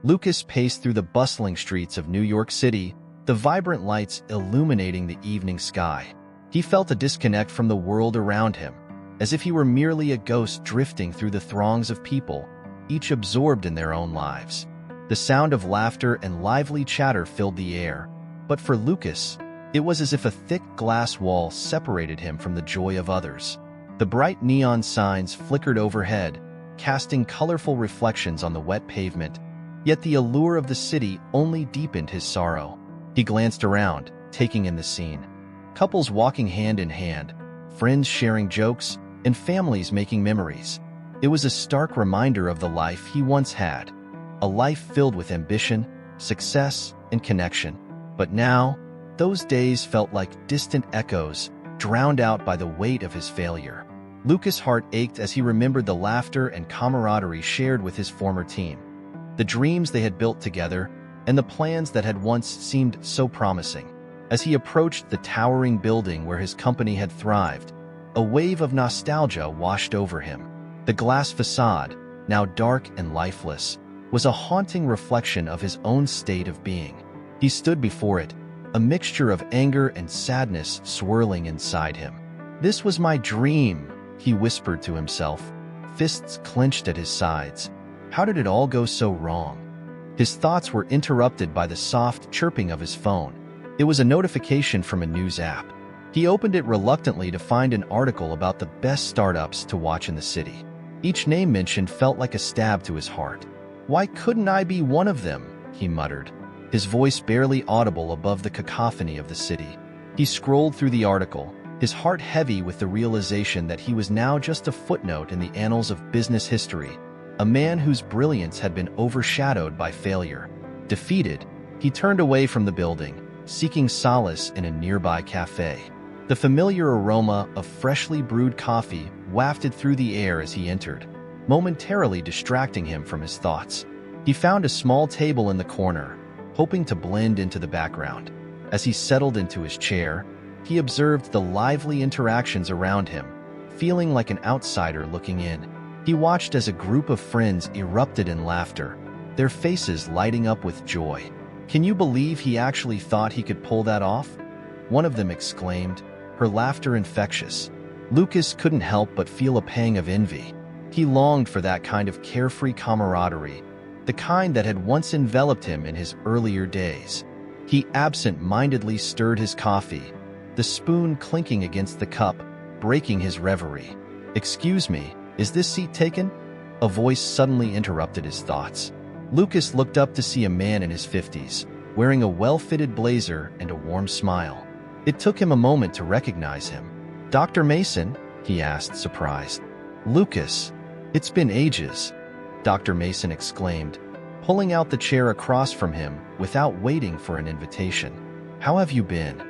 Lucas paced through the bustling streets of New York City, the vibrant lights illuminating the evening sky. He felt a disconnect from the world around him, as if he were merely a ghost drifting through the throngs of people, each absorbed in their own lives. The sound of laughter and lively chatter filled the air, but for Lucas, it was as if a thick glass wall separated him from the joy of others. The bright neon signs flickered overhead, casting colorful reflections on the wet pavement, yet the allure of the city only deepened his sorrow. He glanced around, taking in the scene. Couples walking hand in hand, friends sharing jokes, and families making memories. It was a stark reminder of the life he once had, a life filled with ambition, success, and connection. But now, those days felt like distant echoes, drowned out by the weight of his failure. Lucas' heart ached as he remembered the laughter and camaraderie shared with his former team, the dreams they had built together, and the plans that had once seemed so promising. As he approached the towering building where his company had thrived, a wave of nostalgia washed over him. The glass facade, now dark and lifeless, was a haunting reflection of his own state of being. He stood before it, a mixture of anger and sadness swirling inside him. "This was my dream," he whispered to himself, fists clenched at his sides. How did it all go so wrong? His thoughts were interrupted by the soft chirping of his phone. It was a notification from a news app. He opened it reluctantly to find an article about the best startups to watch in the city. Each name mentioned felt like a stab to his heart. "Why couldn't I be one of them?" he muttered, his voice barely audible above the cacophony of the city. He scrolled through the article, his heart heavy with the realization that he was now just a footnote in the annals of business history, a man whose brilliance had been overshadowed by failure. Defeated, he turned away from the building, seeking solace in a nearby cafe. The familiar aroma of freshly brewed coffee wafted through the air as he entered, momentarily distracting him from his thoughts. He found a small table in the corner, hoping to blend into the background. As he settled into his chair, he observed the lively interactions around him, feeling like an outsider looking in. He watched as a group of friends erupted in laughter, their faces lighting up with joy. "Can you believe he actually thought he could pull that off?" one of them exclaimed, her laughter infectious. Lucas couldn't help but feel a pang of envy. He longed for that kind of carefree camaraderie, the kind that had once enveloped him in his earlier days. He absent-mindedly stirred his coffee, the spoon clinking against the cup, breaking his reverie. "Excuse me, is this seat taken?" A voice suddenly interrupted his thoughts. Lucas looked up to see a man in his 50s, wearing a well-fitted blazer and a warm smile. It took him a moment to recognize him. "Dr. Mason?" he asked, surprised. "Lucas, it's been ages," Dr. Mason exclaimed, pulling out the chair across from him without waiting for an invitation. "How have you been?"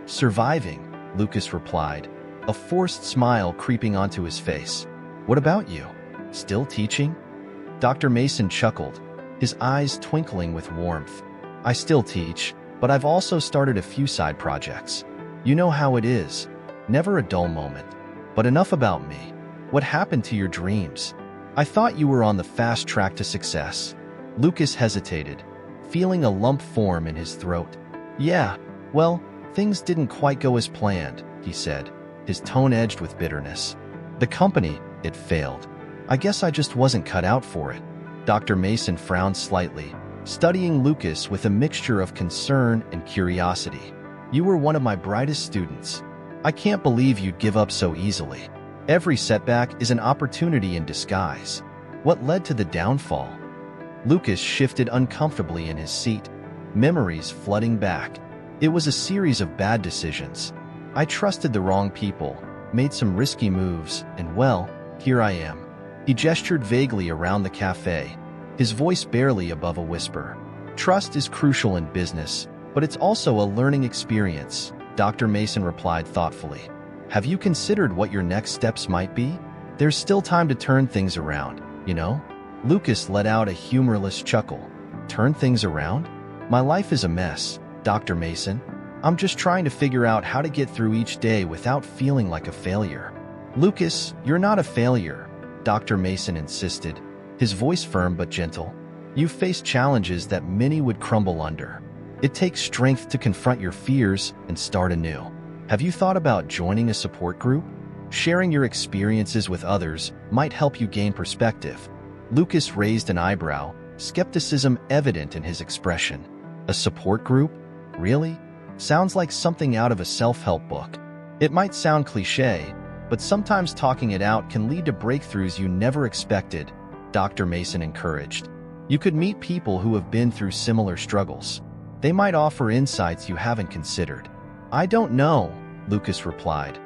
Surviving," Lucas replied, a forced smile creeping onto his face. "What about you? Still teaching?" Dr. Mason chuckled, his eyes twinkling with warmth. "I still teach, but I've also started a few side projects. You know how it is. Never a dull moment. But enough about me. What happened to your dreams? I thought you were on the fast track to success." Lucas hesitated, feeling a lump form in his throat. "Yeah, well, things didn't quite go as planned," he said, his tone edged with bitterness. "The company, it failed. I guess I just wasn't cut out for it." Dr. Mason frowned slightly, studying Lucas with a mixture of concern and curiosity. "You were one of my brightest students. I can't believe you'd give up so easily. Every setback is an opportunity in disguise. What led to the downfall?" Lucas shifted uncomfortably in his seat, memories flooding back. "It was a series of bad decisions. I trusted the wrong people, made some risky moves, and well, here I am." He gestured vaguely around the cafe, his voice barely above a whisper. "Trust is crucial in business, but it's also a learning experience," Dr. Mason replied thoughtfully. "Have you considered what your next steps might be? There's still time to turn things around, you know?" Lucas let out a humorless chuckle. "Turn things around? My life is a mess, Dr. Mason. I'm just trying to figure out how to get through each day without feeling like a failure." "Lucas, you're not a failure," Dr. Mason insisted, his voice firm but gentle. "You've faced challenges that many would crumble under. It takes strength to confront your fears and start anew. Have you thought about joining a support group? Sharing your experiences with others might help you gain perspective." Lucas raised an eyebrow, skepticism evident in his expression. "A support group? Really? Sounds like something out of a self-help book." "It might sound cliché, but sometimes talking it out can lead to breakthroughs you never expected," Dr. Mason encouraged. "You could meet people who have been through similar struggles. They might offer insights you haven't considered." "I don't know," Lucas replied,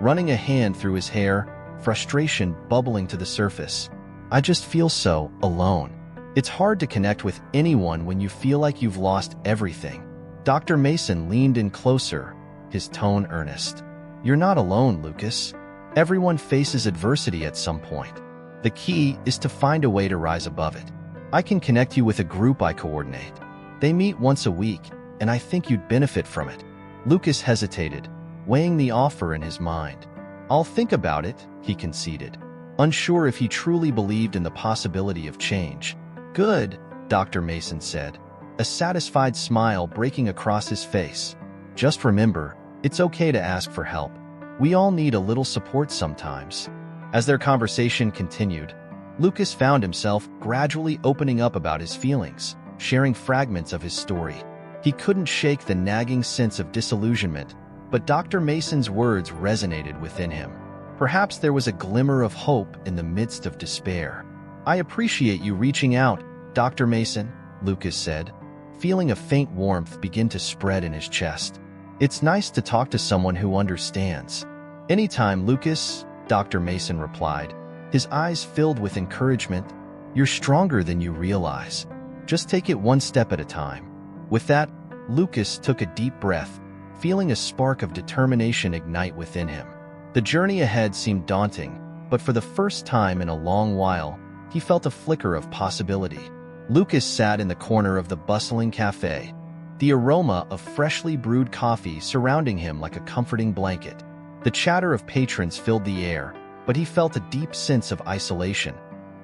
running a hand through his hair, frustration bubbling to the surface. "I just feel so alone. It's hard to connect with anyone when you feel like you've lost everything." Dr. Mason leaned in closer, his tone earnest. "You're not alone, Lucas. Everyone faces adversity at some point. The key is to find a way to rise above it. I can connect you with a group I coordinate. They meet once a week, and I think you'd benefit from it." Lucas hesitated, weighing the offer in his mind. "I'll think about it," he conceded, unsure if he truly believed in the possibility of change. "Good," Dr. Mason said, a satisfied smile breaking across his face. "Just remember, it's okay to ask for help. We all need a little support sometimes." As their conversation continued, Lucas found himself gradually opening up about his feelings, sharing fragments of his story. He couldn't shake the nagging sense of disillusionment, but Dr. Mason's words resonated within him. Perhaps there was a glimmer of hope in the midst of despair. "I appreciate you reaching out, Dr. Mason," Lucas said, feeling a faint warmth begin to spread in his chest. "It's nice to talk to someone who understands." "Anytime, Lucas," Dr. Mason replied, his eyes filled with encouragement. "You're stronger than you realize. Just take it one step at a time." With that, Lucas took a deep breath, feeling a spark of determination ignite within him. The journey ahead seemed daunting, but for the first time in a long while, he felt a flicker of possibility. Lucas sat in the corner of the bustling cafe, the aroma of freshly brewed coffee surrounding him like a comforting blanket. The chatter of patrons filled the air, but he felt a deep sense of isolation,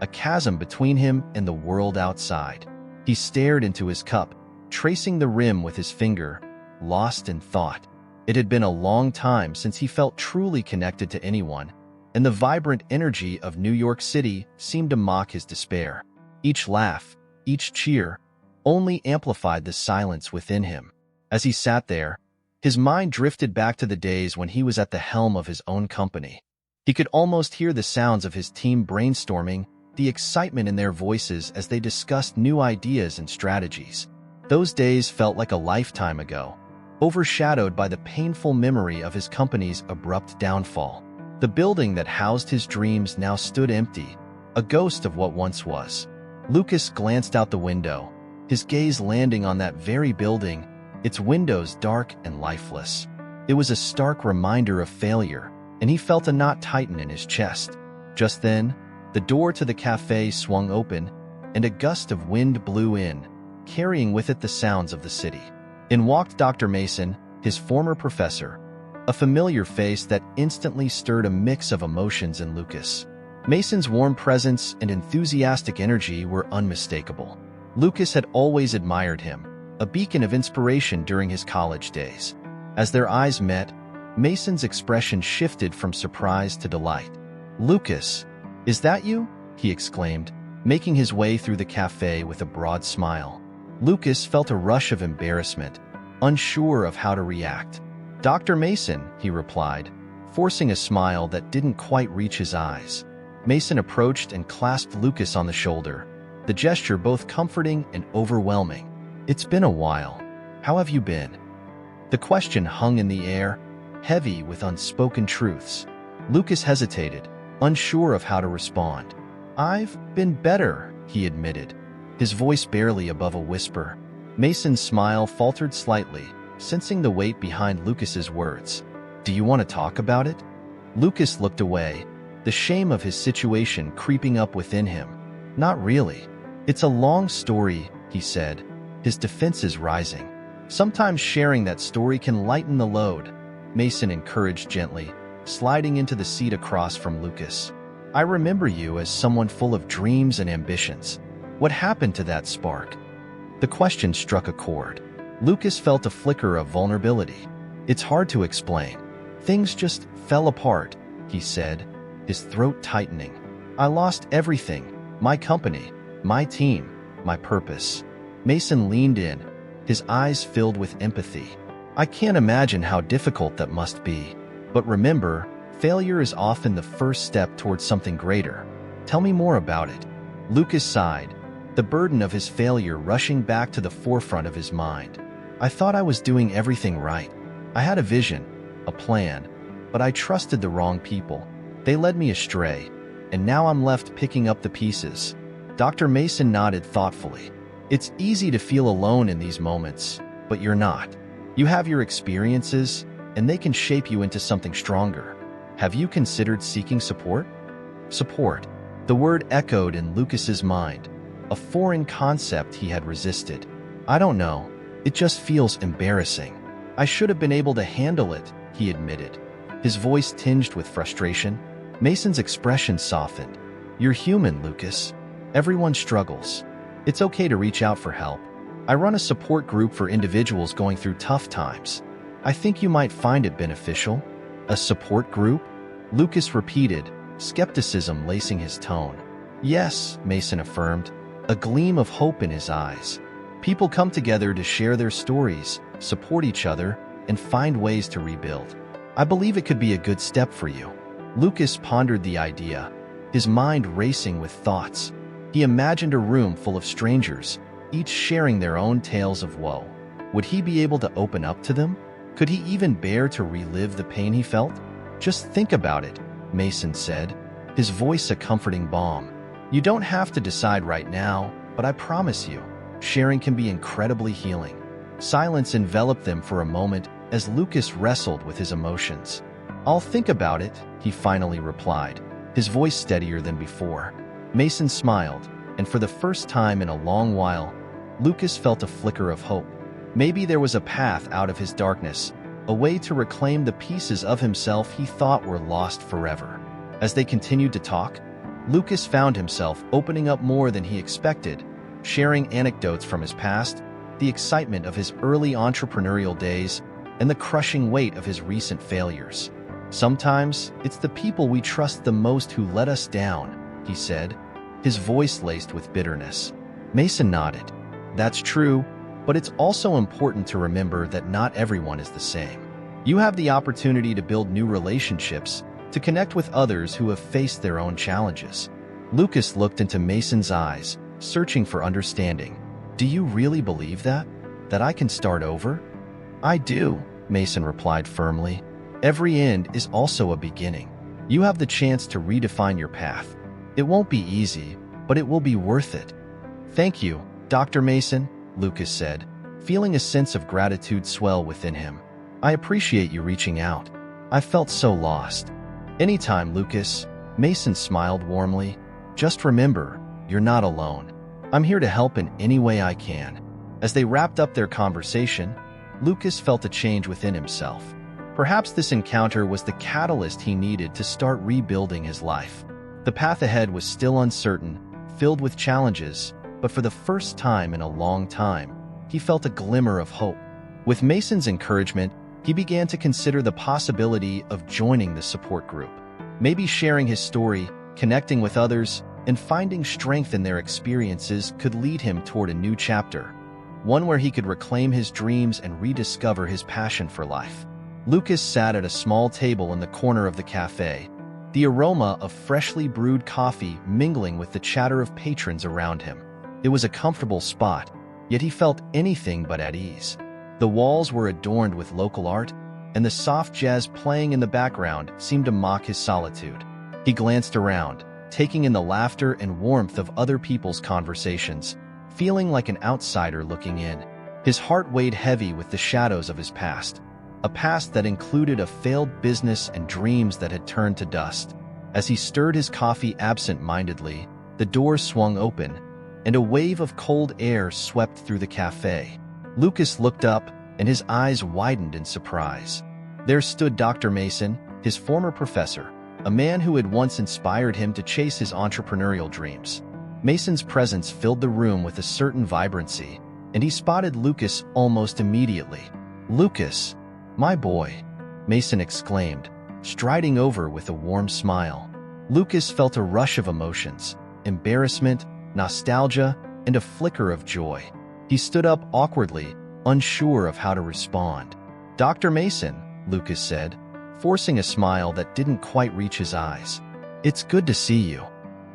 a chasm between him and the world outside. He stared into his cup, tracing the rim with his finger, lost in thought. It had been a long time since he felt truly connected to anyone, and the vibrant energy of New York City seemed to mock his despair. Each laugh, each cheer, only amplified the silence within him. As he sat there, his mind drifted back to the days when he was at the helm of his own company. He could almost hear the sounds of his team brainstorming, the excitement in their voices as they discussed new ideas and strategies. Those days felt like a lifetime ago, overshadowed by the painful memory of his company's abrupt downfall. The building that housed his dreams now stood empty, a ghost of what once was. Lucas glanced out the window, his gaze landing on that very building, its windows dark and lifeless. It was a stark reminder of failure, and he felt a knot tighten in his chest. Just then, the door to the cafe swung open, and a gust of wind blew in, carrying with it the sounds of the city. In walked Dr. Mason, his former professor, a familiar face that instantly stirred a mix of emotions in Lucas. Mason's warm presence and enthusiastic energy were unmistakable. Lucas had always admired him, a beacon of inspiration during his college days. As their eyes met, Mason's expression shifted from surprise to delight. "Lucas, is that you?" he exclaimed, making his way through the cafe with a broad smile. Lucas felt a rush of embarrassment, unsure of how to react. "Dr. Mason," he replied, forcing a smile that didn't quite reach his eyes. Mason approached and clasped Lucas on the shoulder, the gesture both comforting and overwhelming. "It's been a while. How have you been?" The question hung in the air, heavy with unspoken truths. Lucas hesitated, unsure of how to respond. "I've been better," he admitted, his voice barely above a whisper. Mason's smile faltered slightly, sensing the weight behind Lucas's words. "Do you want to talk about it?" Lucas looked away, the shame of his situation creeping up within him. "Not really. It's a long story," he said, his defenses rising. "Sometimes sharing that story can lighten the load," Mason encouraged gently, sliding into the seat across from Lucas. I remember you as someone full of dreams and ambitions. What happened to that spark? The question struck a chord. Lucas felt a flicker of vulnerability. It's hard to explain. Things just fell apart, he said, his throat tightening. I lost everything. My company, my team, my purpose. Mason leaned in, his eyes filled with empathy. I can't imagine how difficult that must be. But remember, failure is often the first step towards something greater. Tell me more about it. Lucas sighed, the burden of his failure rushing back to the forefront of his mind. I thought I was doing everything right. I had a vision, a plan, but I trusted the wrong people. They led me astray, and now I'm left picking up the pieces. Dr. Mason nodded thoughtfully. It's easy to feel alone in these moments, but you're not. You have your experiences, and they can shape you into something stronger. Have you considered seeking support? Support. The word echoed in Lucas's mind, a foreign concept he had resisted. I don't know. It just feels embarrassing. I should have been able to handle it, he admitted, his voice tinged with frustration. Mason's expression softened. You're human, Lucas. Everyone struggles. It's okay to reach out for help. I run a support group for individuals going through tough times. I think you might find it beneficial. A support group? Lucas repeated, skepticism lacing his tone. Yes, Mason affirmed, a gleam of hope in his eyes. People come together to share their stories, support each other, and find ways to rebuild. I believe it could be a good step for you. Lucas pondered the idea, his mind racing with thoughts. He imagined a room full of strangers, each sharing their own tales of woe. Would he be able to open up to them? Could he even bear to relive the pain he felt? Just think about it, Mason said, his voice a comforting balm. You don't have to decide right now, but I promise you, sharing can be incredibly healing. Silence enveloped them for a moment as Lucas wrestled with his emotions. I'll think about it, he finally replied, his voice steadier than before. Mason smiled, and for the first time in a long while, Lucas felt a flicker of hope. Maybe there was a path out of his darkness, a way to reclaim the pieces of himself he thought were lost forever. As they continued to talk, Lucas found himself opening up more than he expected, sharing anecdotes from his past, the excitement of his early entrepreneurial days, and the crushing weight of his recent failures. Sometimes, it's the people we trust the most who let us down, he said, his voice laced with bitterness. Mason nodded. That's true, but it's also important to remember that not everyone is the same. You have the opportunity to build new relationships, to connect with others who have faced their own challenges. Lucas looked into Mason's eyes, searching for understanding. Do you really believe that? That I can start over? I do, Mason replied firmly. Every end is also a beginning. You have the chance to redefine your path. It won't be easy, but it will be worth it. Thank you, Dr. Mason, Lucas said, feeling a sense of gratitude swell within him. I appreciate you reaching out. I felt so lost. Anytime, Lucas, Mason smiled warmly. Just remember, you're not alone. I'm here to help in any way I can. As they wrapped up their conversation, Lucas felt a change within himself. Perhaps this encounter was the catalyst he needed to start rebuilding his life. The path ahead was still uncertain, filled with challenges, but for the first time in a long time, he felt a glimmer of hope. With Mason's encouragement, he began to consider the possibility of joining the support group. Maybe sharing his story, connecting with others, and finding strength in their experiences could lead him toward a new chapter, one where he could reclaim his dreams and rediscover his passion for life. Lucas sat at a small table in the corner of the cafe, the aroma of freshly brewed coffee mingling with the chatter of patrons around him. It was a comfortable spot, yet he felt anything but at ease. The walls were adorned with local art, and the soft jazz playing in the background seemed to mock his solitude. He glanced around, taking in the laughter and warmth of other people's conversations, feeling like an outsider looking in. His heart weighed heavy with the shadows of his past, a past that included a failed business and dreams that had turned to dust. As he stirred his coffee absent-mindedly, the door swung open, and a wave of cold air swept through the cafe. Lucas looked up, and his eyes widened in surprise. There stood Dr. Mason, his former professor, a man who had once inspired him to chase his entrepreneurial dreams. Mason's presence filled the room with a certain vibrancy, and he spotted Lucas almost immediately. "Lucas, my boy," Mason exclaimed, striding over with a warm smile. Lucas felt a rush of emotions, embarrassment, nostalgia, and a flicker of joy. He stood up awkwardly, unsure of how to respond. "Dr. Mason," Lucas said, forcing a smile that didn't quite reach his eyes. "It's good to see you."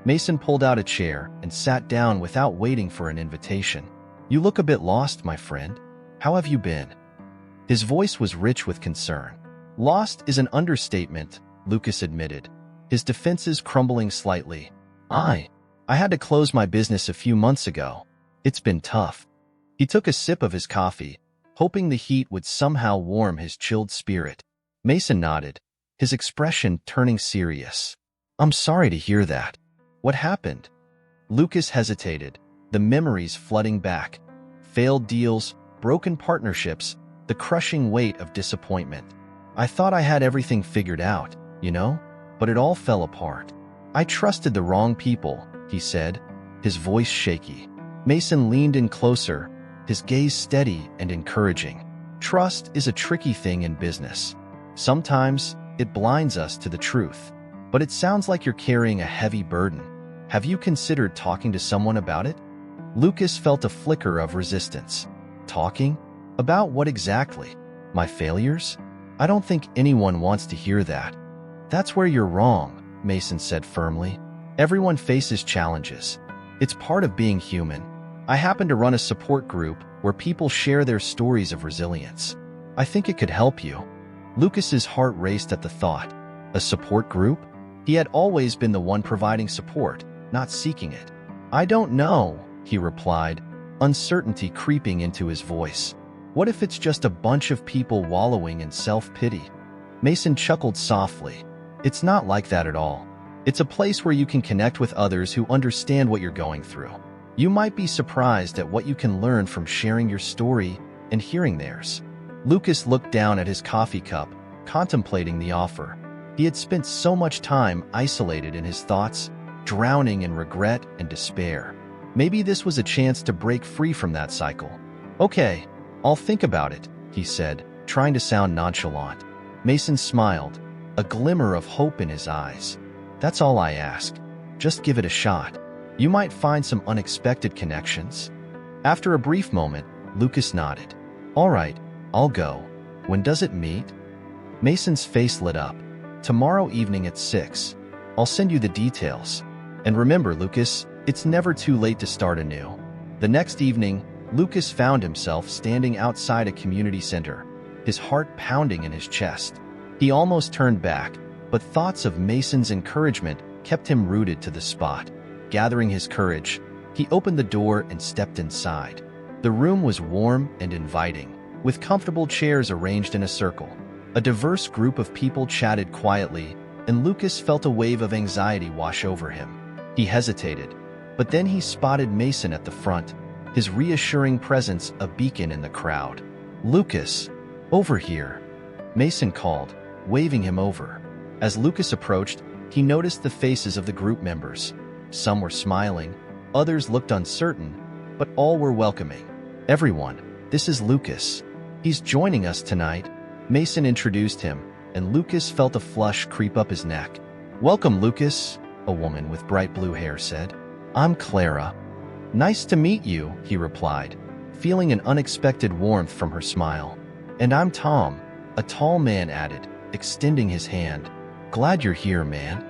Mason pulled out a chair and sat down without waiting for an invitation. "You look a bit lost, my friend. How have you been?" His voice was rich with concern. "Lost is an understatement," Lucas admitted, his defenses crumbling slightly. I had to close my business a few months ago. It's been tough." He took a sip of his coffee, hoping the heat would somehow warm his chilled spirit. Mason nodded, his expression turning serious. "I'm sorry to hear that. What happened?" Lucas hesitated, the memories flooding back. Failed deals, broken partnerships, the crushing weight of disappointment. "I thought I had everything figured out, but it all fell apart. I trusted the wrong people," he said, his voice shaky. Mason leaned in closer, his gaze steady and encouraging. "Trust is a tricky thing in business. Sometimes it blinds us to the truth. But it sounds like you're carrying a heavy burden. Have you considered talking to someone about it?" Lucas felt a flicker of resistance. "Talking? About what exactly? My failures? I don't think anyone wants to hear that." "That's where you're wrong," Mason said firmly. "Everyone faces challenges. It's part of being human. I happen to run a support group where people share their stories of resilience. I think it could help you." Lucas's heart raced at the thought. A support group? He had always been the one providing support, not seeking it. "I don't know," he replied, uncertainty creeping into his voice. "What if it's just a bunch of people wallowing in self-pity?" Mason chuckled softly. "It's not like that at all. It's a place where you can connect with others who understand what you're going through. You might be surprised at what you can learn from sharing your story and hearing theirs." Lucas looked down at his coffee cup, contemplating the offer. He had spent so much time isolated in his thoughts, drowning in regret and despair. Maybe this was a chance to break free from that cycle. "Okay, I'll think about it," he said, trying to sound nonchalant. Mason smiled, a glimmer of hope in his eyes. "That's all I ask. Just give it a shot. You might find some unexpected connections." After a brief moment, Lucas nodded. "All right, I'll go. When does it meet?" Mason's face lit up. "Tomorrow evening at 6. I'll send you the details. And remember, Lucas, it's never too late to start anew." The next evening, Lucas found himself standing outside a community center, his heart pounding in his chest. He almost turned back, but thoughts of Mason's encouragement kept him rooted to the spot. Gathering his courage, he opened the door and stepped inside. The room was warm and inviting, with comfortable chairs arranged in a circle. A diverse group of people chatted quietly, and Lucas felt a wave of anxiety wash over him. He hesitated, but then he spotted Mason at the front, his reassuring presence a beacon in the crowd. "Lucas, over here," Mason called, waving him over. As Lucas approached, he noticed the faces of the group members. Some were smiling, others looked uncertain, but all were welcoming. "Everyone, this is Lucas. He's joining us tonight," Mason introduced him, and Lucas felt a flush creep up his neck. "Welcome, Lucas," a woman with bright blue hair said. "I'm Clara." "Nice to meet you," he replied, feeling an unexpected warmth from her smile. "And I'm Tom," a tall man added, extending his hand. "Glad you're here, man."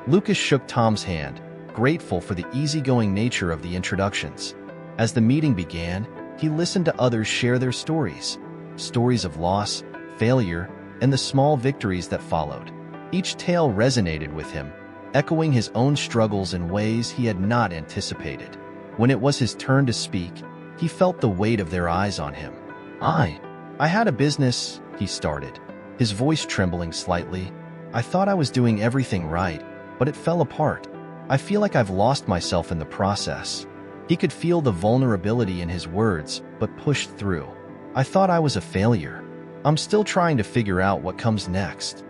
Lucas shook Tom's hand, grateful for the easygoing nature of the introductions. As the meeting began, he listened to others share their stories. Stories of loss, failure, and the small victories that followed. Each tale resonated with him, echoing his own struggles in ways he had not anticipated. When it was his turn to speak, he felt the weight of their eyes on him. I had a business," he started, his voice trembling slightly. "I thought I was doing everything right, but it fell apart. I feel like I've lost myself in the process." He could feel the vulnerability in his words, but pushed through. "I thought I was a failure. I'm still trying to figure out what comes next."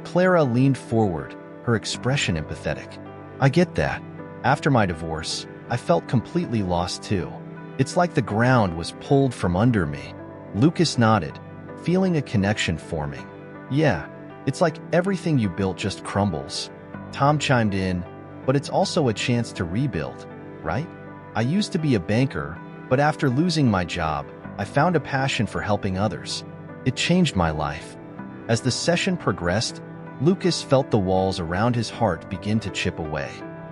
Clara leaned forward, her expression empathetic. I get that. After my divorce, I felt completely lost too. It's like the ground was pulled from under me. Lucas nodded, feeling a connection forming. Yeah, it's like everything you built just crumbles. Tom chimed in, but it's also a chance to rebuild, right? I used to be a banker, but after losing my job, I found a passion for helping others. It changed my life. As the session progressed, Lucas felt the walls around his heart begin to chip away.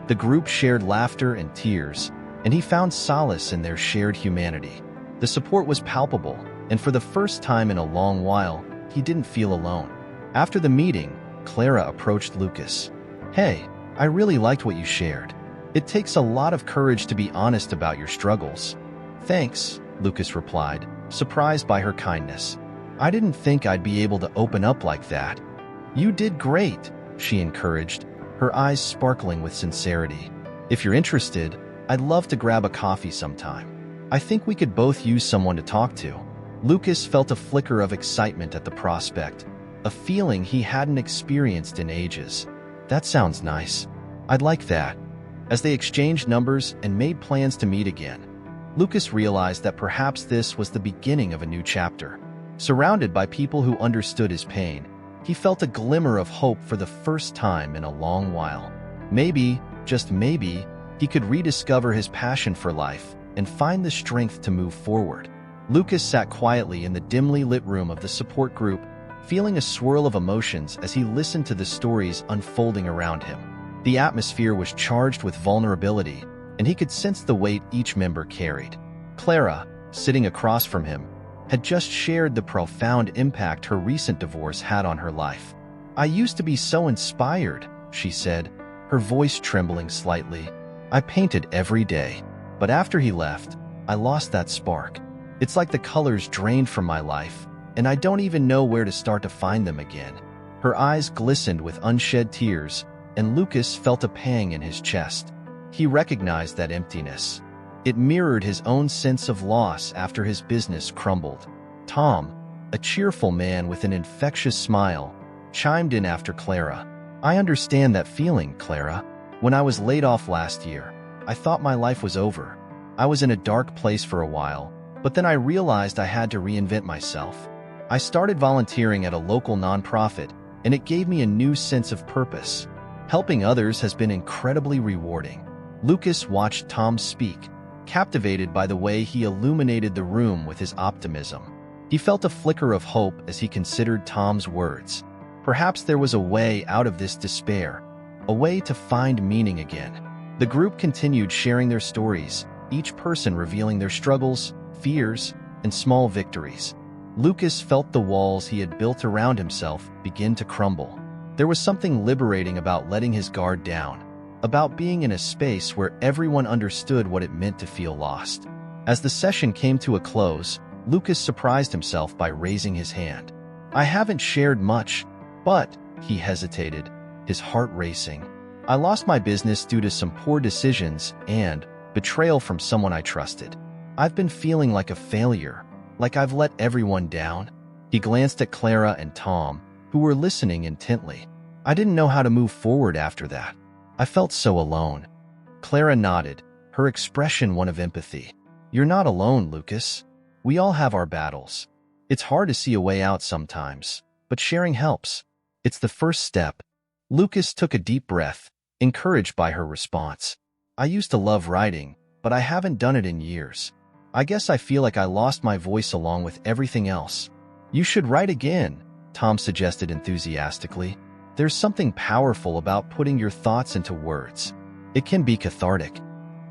The group shared laughter and tears, and he found solace in their shared humanity. The support was palpable, and for the first time in a long while, he didn't feel alone. After the meeting, Clara approached Lucas. Hey, I really liked what you shared. It takes a lot of courage to be honest about your struggles. Thanks, Lucas replied, surprised by her kindness. I didn't think I'd be able to open up like that. You did great, she encouraged, her eyes sparkling with sincerity. If you're interested, I'd love to grab a coffee sometime. I think we could both use someone to talk to. Lucas felt a flicker of excitement at the prospect, a feeling he hadn't experienced in ages. That sounds nice. I'd like that. As they exchanged numbers and made plans to meet again, Lucas realized that perhaps this was the beginning of a new chapter. Surrounded by people who understood his pain, he felt a glimmer of hope for the first time in a long while. Maybe, just maybe, he could rediscover his passion for life and find the strength to move forward. Lucas sat quietly in the dimly lit room of the support group, feeling a swirl of emotions as he listened to the stories unfolding around him. The atmosphere was charged with vulnerability, and he could sense the weight each member carried. Clara, sitting across from him, had just shared the profound impact her recent divorce had on her life. I used to be so inspired, she said, her voice trembling slightly. I painted every day, but after he left, I lost that spark. It's like the colors drained from my life, and I don't even know where to start to find them again. Her eyes glistened with unshed tears, and Lucas felt a pang in his chest. He recognized that emptiness. It mirrored his own sense of loss after his business crumbled. Tom, a cheerful man with an infectious smile, chimed in after Clara. I understand that feeling, Clara. When I was laid off last year, I thought my life was over. I was in a dark place for a while, but then I realized I had to reinvent myself. I started volunteering at a local nonprofit, and it gave me a new sense of purpose. Helping others has been incredibly rewarding. Lucas watched Tom speak, captivated by the way he illuminated the room with his optimism. He felt a flicker of hope as he considered Tom's words. Perhaps there was a way out of this despair, a way to find meaning again. The group continued sharing their stories, each person revealing their struggles, fears, and small victories. Lucas felt the walls he had built around himself begin to crumble. There was something liberating about letting his guard down, about being in a space where everyone understood what it meant to feel lost. As the session came to a close, Lucas surprised himself by raising his hand. I haven't shared much, but, he hesitated, his heart racing. I lost my business due to some poor decisions and betrayal from someone I trusted. I've been feeling like a failure, like I've let everyone down. He glanced at Clara and Tom, who were listening intently. I didn't know how to move forward after that. I felt so alone. Clara nodded, her expression one of empathy. You're not alone, Lucas. We all have our battles. It's hard to see a way out sometimes, but sharing helps. It's the first step. Lucas took a deep breath, encouraged by her response. I used to love writing, but I haven't done it in years. I guess I feel like I lost my voice along with everything else. You should write again, Tom suggested enthusiastically. There's something powerful about putting your thoughts into words. It can be cathartic.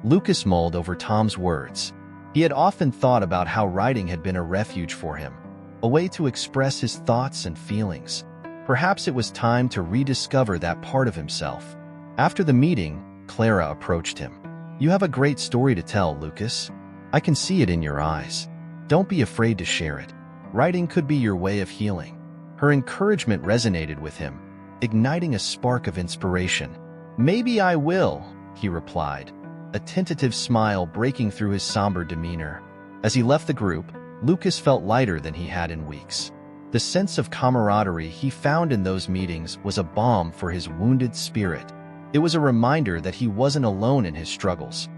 Lucas mulled over Tom's words. He had often thought about how writing had been a refuge for him, a way to express his thoughts and feelings. Perhaps it was time to rediscover that part of himself. After the meeting, Clara approached him. You have a great story to tell, Lucas. I can see it in your eyes. Don't be afraid to share it. Writing could be your way of healing. Her encouragement resonated with him, igniting a spark of inspiration. Maybe I will, he replied, a tentative smile breaking through his somber demeanor. As he left the group, Lucas felt lighter than he had in weeks. The sense of camaraderie he found in those meetings was a balm for his wounded spirit. It was a reminder that he wasn't alone in his struggles.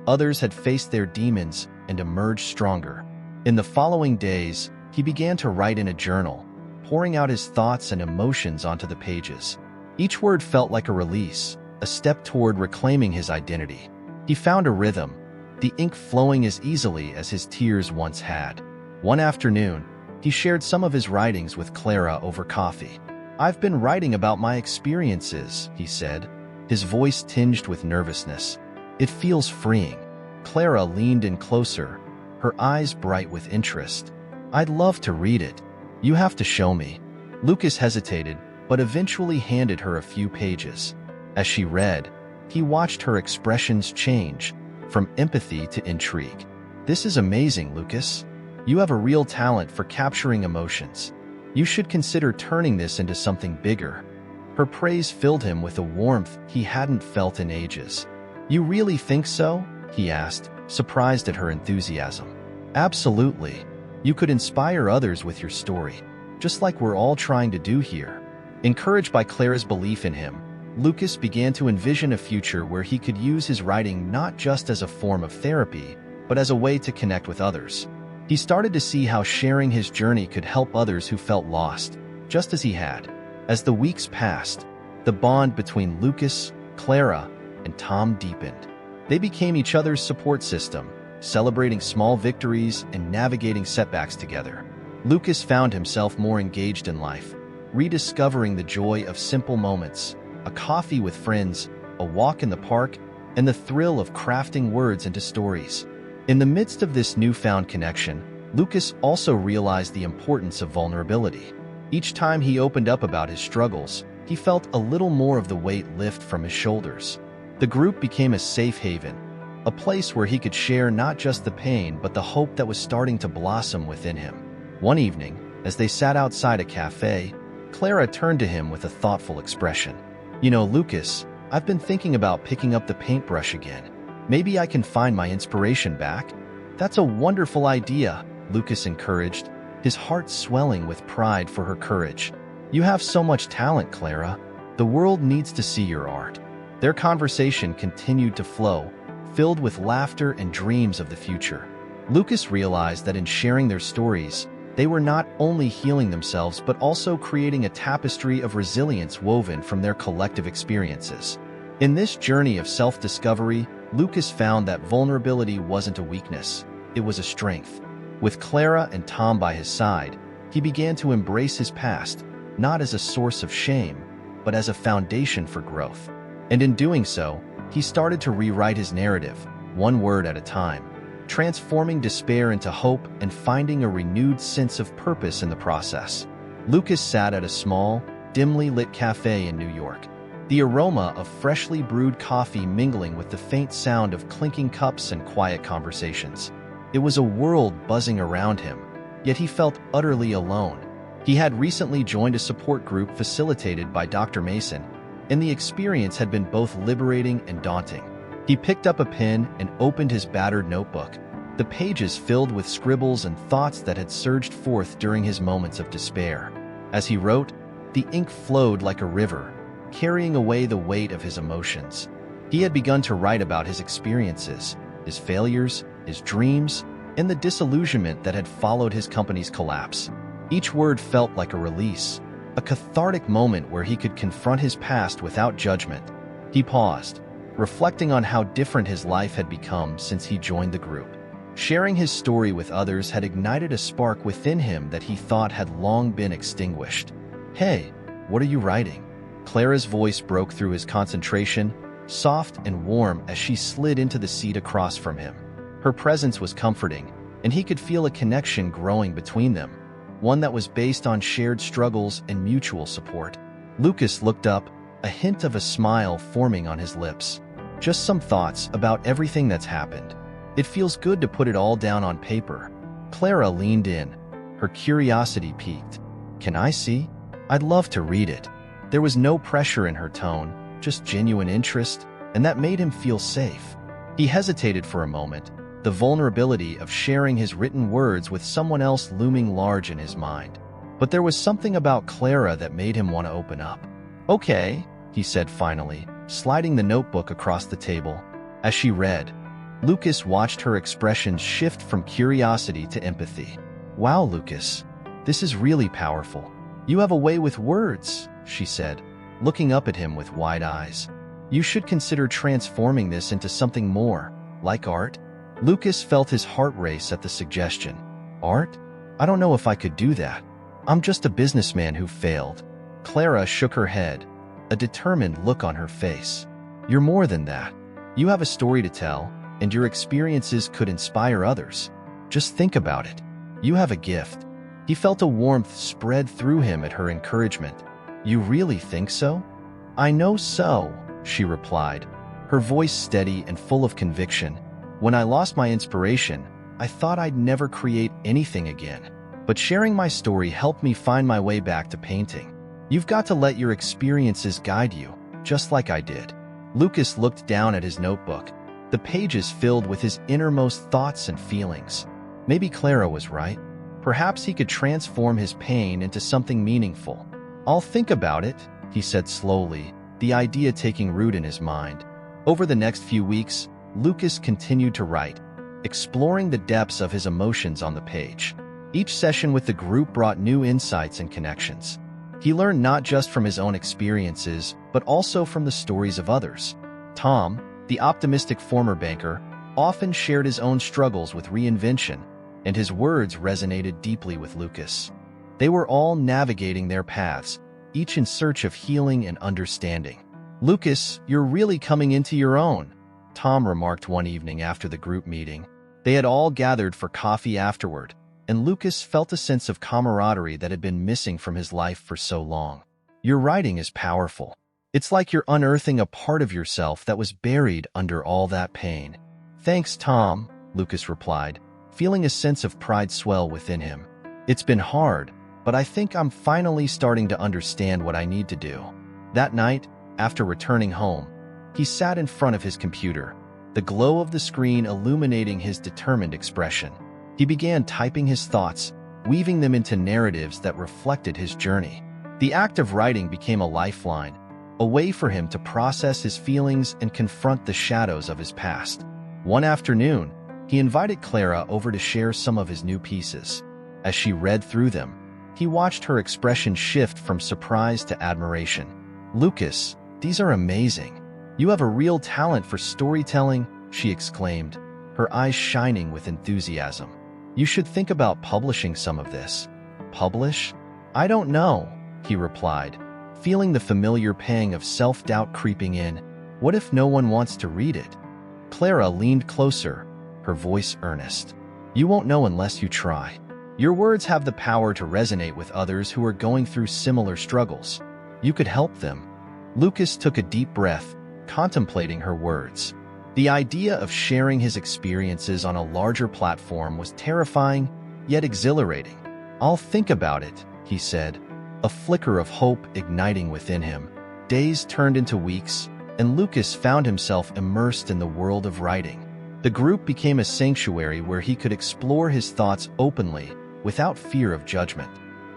Others had faced their demons and emerged stronger. In the following days, he began to write in a journal, pouring out his thoughts and emotions onto the pages. Each word felt like a release, a step toward reclaiming his identity. He found a rhythm, the ink flowing as easily as his tears once had. One afternoon, he shared some of his writings with Clara over coffee. "I've been writing about my experiences," he said, his voice tinged with nervousness. "It feels freeing." Clara leaned in closer, her eyes bright with interest. "I'd love to read it. You have to show me." Lucas hesitated, but eventually handed her a few pages. As she read, he watched her expressions change, from empathy to intrigue. "This is amazing, Lucas. You have a real talent for capturing emotions. You should consider turning this into something bigger." Her praise filled him with a warmth he hadn't felt in ages. "You really think so?" he asked, surprised at her enthusiasm. "Absolutely. You could inspire others with your story, just like we're all trying to do here." Encouraged by Clara's belief in him, Lucas began to envision a future where he could use his writing not just as a form of therapy, but as a way to connect with others. He started to see how sharing his journey could help others who felt lost, just as he had. As the weeks passed, the bond between Lucas, Clara, and Tom deepened. They became each other's support system, celebrating small victories and navigating setbacks together. Lucas found himself more engaged in life, rediscovering the joy of simple moments, a coffee with friends, a walk in the park, and the thrill of crafting words into stories. In the midst of this newfound connection, Lucas also realized the importance of vulnerability. Each time he opened up about his struggles, he felt a little more of the weight lift from his shoulders. The group became a safe haven, a place where he could share not just the pain but the hope that was starting to blossom within him. One evening, as they sat outside a cafe, Clara turned to him with a thoughtful expression. "You know, Lucas, I've been thinking about picking up the paintbrush again. Maybe I can find my inspiration back." "That's a wonderful idea," Lucas encouraged, his heart swelling with pride for her courage. "You have so much talent, Clara. The world needs to see your art." Their conversation continued to flow, filled with laughter and dreams of the future. Lucas realized that in sharing their stories, they were not only healing themselves but also creating a tapestry of resilience woven from their collective experiences. In this journey of self-discovery, Lucas found that vulnerability wasn't a weakness, it was a strength. With Clara and Tom by his side, he began to embrace his past, not as a source of shame, but as a foundation for growth. And in doing so, he started to rewrite his narrative, one word at a time, transforming despair into hope and finding a renewed sense of purpose in the process. Lucas sat at a small, dimly lit cafe in New York, the aroma of freshly brewed coffee mingling with the faint sound of clinking cups and quiet conversations. It was a world buzzing around him, yet he felt utterly alone. He had recently joined a support group facilitated by Dr. Mason, and the experience had been both liberating and daunting. He picked up a pen and opened his battered notebook, the pages filled with scribbles and thoughts that had surged forth during his moments of despair. As he wrote, the ink flowed like a river, carrying away the weight of his emotions. He had begun to write about his experiences, his failures, his dreams, and the disillusionment that had followed his company's collapse. Each word felt like a release, a cathartic moment where he could confront his past without judgment. He paused, reflecting on how different his life had become since he joined the group. Sharing his story with others had ignited a spark within him that he thought had long been extinguished. "Hey, what are you writing?" Clara's voice broke through his concentration, soft and warm as she slid into the seat across from him. Her presence was comforting, and he could feel a connection growing between them, one that was based on shared struggles and mutual support. Lucas looked up, a hint of a smile forming on his lips. "Just some thoughts about everything that's happened. It feels good to put it all down on paper." Clara leaned in, her curiosity piqued. "Can I see? I'd love to read it." There was no pressure in her tone, just genuine interest, and that made him feel safe. He hesitated for a moment, the vulnerability of sharing his written words with someone else looming large in his mind. But there was something about Clara that made him want to open up. "Okay," he said finally, sliding the notebook across the table. As she read, Lucas watched her expressions shift from curiosity to empathy. "Wow, Lucas, this is really powerful. You have a way with words," she said, looking up at him with wide eyes. "You should consider transforming this into something more, like art." Lucas felt his heart race at the suggestion. "Art? I don't know if I could do that. I'm just a businessman who failed." Clara shook her head, a determined look on her face. "You're more than that. You have a story to tell, and your experiences could inspire others. Just think about it. You have a gift." He felt a warmth spread through him at her encouragement. "You really think so?" "I know so," she replied, her voice steady and full of conviction. "When I lost my inspiration, I thought I'd never create anything again. But sharing my story helped me find my way back to painting. You've got to let your experiences guide you, just like I did." Lucas looked down at his notebook, the pages filled with his innermost thoughts and feelings. Maybe Clara was right. Perhaps he could transform his pain into something meaningful. "I'll think about it," he said slowly, the idea taking root in his mind. Over the next few weeks, Lucas continued to write, exploring the depths of his emotions on the page. Each session with the group brought new insights and connections. He learned not just from his own experiences, but also from the stories of others. Tom, the optimistic former banker, often shared his own struggles with reinvention, and his words resonated deeply with Lucas. They were all navigating their paths, each in search of healing and understanding. "Lucas, you're really coming into your own," Tom remarked one evening after the group meeting. They had all gathered for coffee afterward, and Lucas felt a sense of camaraderie that had been missing from his life for so long. "Your writing is powerful. It's like you're unearthing a part of yourself that was buried under all that pain." "Thanks, Tom," Lucas replied, feeling a sense of pride swell within him. "It's been hard, but I think I'm finally starting to understand what I need to do." That night, after returning home, he sat in front of his computer, the glow of the screen illuminating his determined expression. He began typing his thoughts, weaving them into narratives that reflected his journey. The act of writing became a lifeline, a way for him to process his feelings and confront the shadows of his past. One afternoon, he invited Clara over to share some of his new pieces. As she read through them, he watched her expression shift from surprise to admiration. "Lucas, these are amazing. You have a real talent for storytelling," she exclaimed, her eyes shining with enthusiasm. "You should think about publishing some of this." "Publish? I don't know," he replied, feeling the familiar pang of self-doubt creeping in. "What if no one wants to read it?" Clara leaned closer, her voice earnest. "You won't know unless you try. Your words have the power to resonate with others who are going through similar struggles. You could help them." Lucas took a deep breath, contemplating her words. The idea of sharing his experiences on a larger platform was terrifying, yet exhilarating. "I'll think about it," he said, a flicker of hope igniting within him. Days turned into weeks, and Lucas found himself immersed in the world of writing. The group became a sanctuary where he could explore his thoughts openly, without fear of judgment.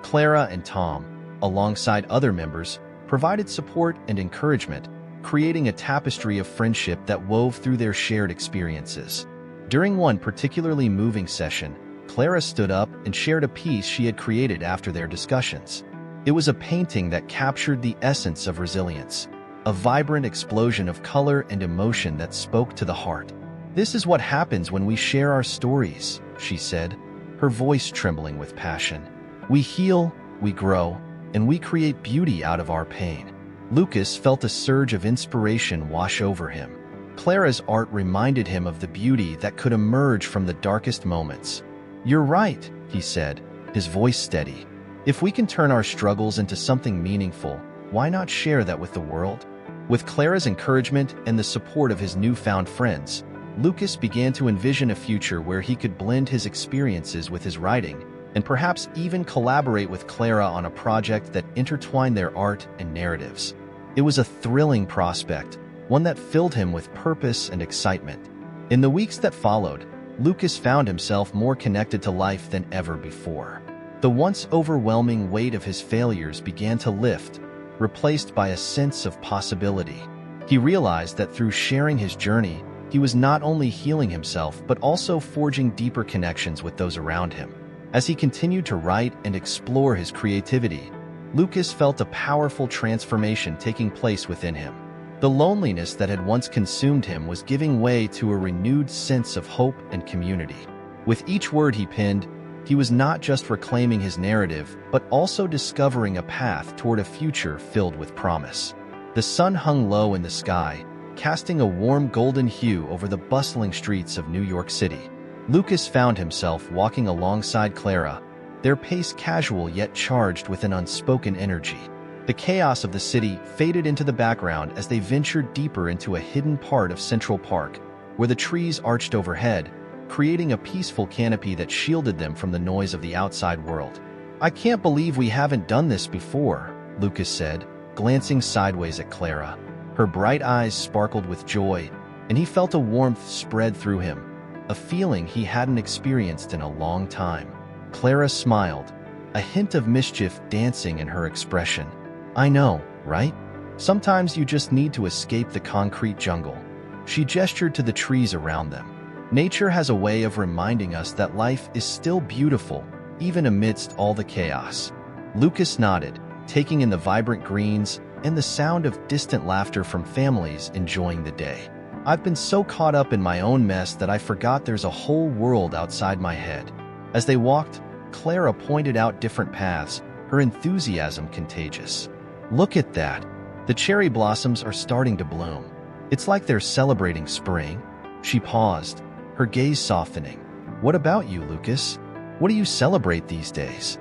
Clara and Tom, alongside other members, provided support and encouragement, creating a tapestry of friendship that wove through their shared experiences. During one particularly moving session, Clara stood up and shared a piece she had created after their discussions. It was a painting that captured the essence of resilience, a vibrant explosion of color and emotion that spoke to the heart. "This is what happens when we share our stories," she said, her voice trembling with passion. "We heal, we grow, and we create beauty out of our pain." Lucas felt a surge of inspiration wash over him. Clara's art reminded him of the beauty that could emerge from the darkest moments. "You're right," he said, his voice steady. "If we can turn our struggles into something meaningful, why not share that with the world?" With Clara's encouragement and the support of his newfound friends, Lucas began to envision a future where he could blend his experiences with his writing, and perhaps even collaborate with Clara on a project that intertwined their art and narratives. It was a thrilling prospect, one that filled him with purpose and excitement. In the weeks that followed, Lucas found himself more connected to life than ever before. The once overwhelming weight of his failures began to lift, replaced by a sense of possibility. He realized that through sharing his journey, he was not only healing himself but also forging deeper connections with those around him. As he continued to write and explore his creativity, Lucas felt a powerful transformation taking place within him. The loneliness that had once consumed him was giving way to a renewed sense of hope and community. With each word he penned, he was not just reclaiming his narrative, but also discovering a path toward a future filled with promise. The sun hung low in the sky, casting a warm golden hue over the bustling streets of New York City. Lucas found himself walking alongside Clara, their pace casual yet charged with an unspoken energy. The chaos of the city faded into the background as they ventured deeper into a hidden part of Central Park, where the trees arched overhead, creating a peaceful canopy that shielded them from the noise of the outside world. "I can't believe we haven't done this before," Lucas said, glancing sideways at Clara. Her bright eyes sparkled with joy, and he felt a warmth spread through him, a feeling he hadn't experienced in a long time. Clara smiled, a hint of mischief dancing in her expression. "I know, right? Sometimes you just need to escape the concrete jungle." She gestured to the trees around them. Nature has a way of reminding us that life is still beautiful, even amidst all the chaos. Lucas nodded, taking in the vibrant greens and the sound of distant laughter from families enjoying the day. "I've been so caught up in my own mess that I forgot there's a whole world outside my head." As they walked, Clara pointed out different paths, her enthusiasm contagious. "Look at that! The cherry blossoms are starting to bloom. It's like they're celebrating spring." She paused, her gaze softening. "What about you, Lucas? What do you celebrate these days?"